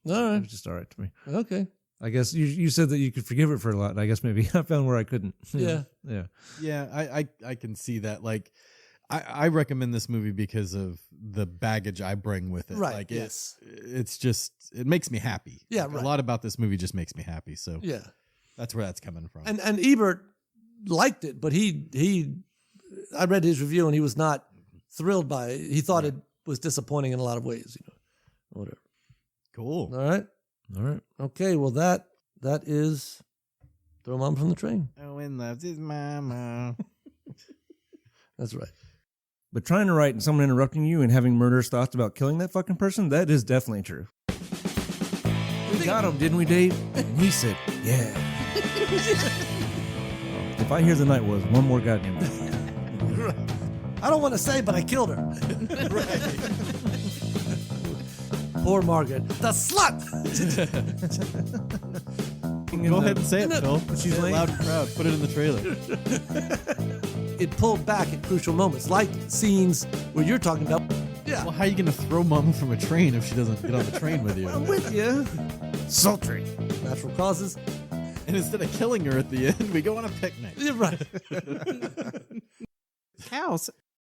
All it right. was just all right to me. Okay. I guess you said that you could forgive it for a lot. I guess maybe I found where I couldn't. Yeah. Yeah. Yeah, I can see that. Like, I recommend this movie because of the baggage I bring with it. Right, Like, yes. it's just, it makes me happy. Yeah, Like, right. A lot about this movie just makes me happy. So Yeah. that's where that's coming from. And Ebert liked it, but I read his review and he was not thrilled by it. He thought it was disappointing in a lot of ways, whatever. Cool. All right. All right. Okay. Well, that is Throw-Momma-From-The-Train. Owen loves his mama. That's right. But trying to write and someone interrupting you and having murderous thoughts about killing that fucking person, that is definitely true. We got him, didn't we, Dave? And he said, yeah. If I hear the night was one more goddamn time. I don't want to say, but I killed her. Poor Margaret. The slut! Go ahead and say it, Phil. She's Say it late. loud and proud. Put it in the trailer. It pulled back at crucial moments, like scenes where you're talking about. Yeah. Well, how are you going to throw Mama from a train if she doesn't get on the train with you? I'm with you. Sultry. Natural causes. And instead of killing her at the end, we go on a picnic. You're right. Cows.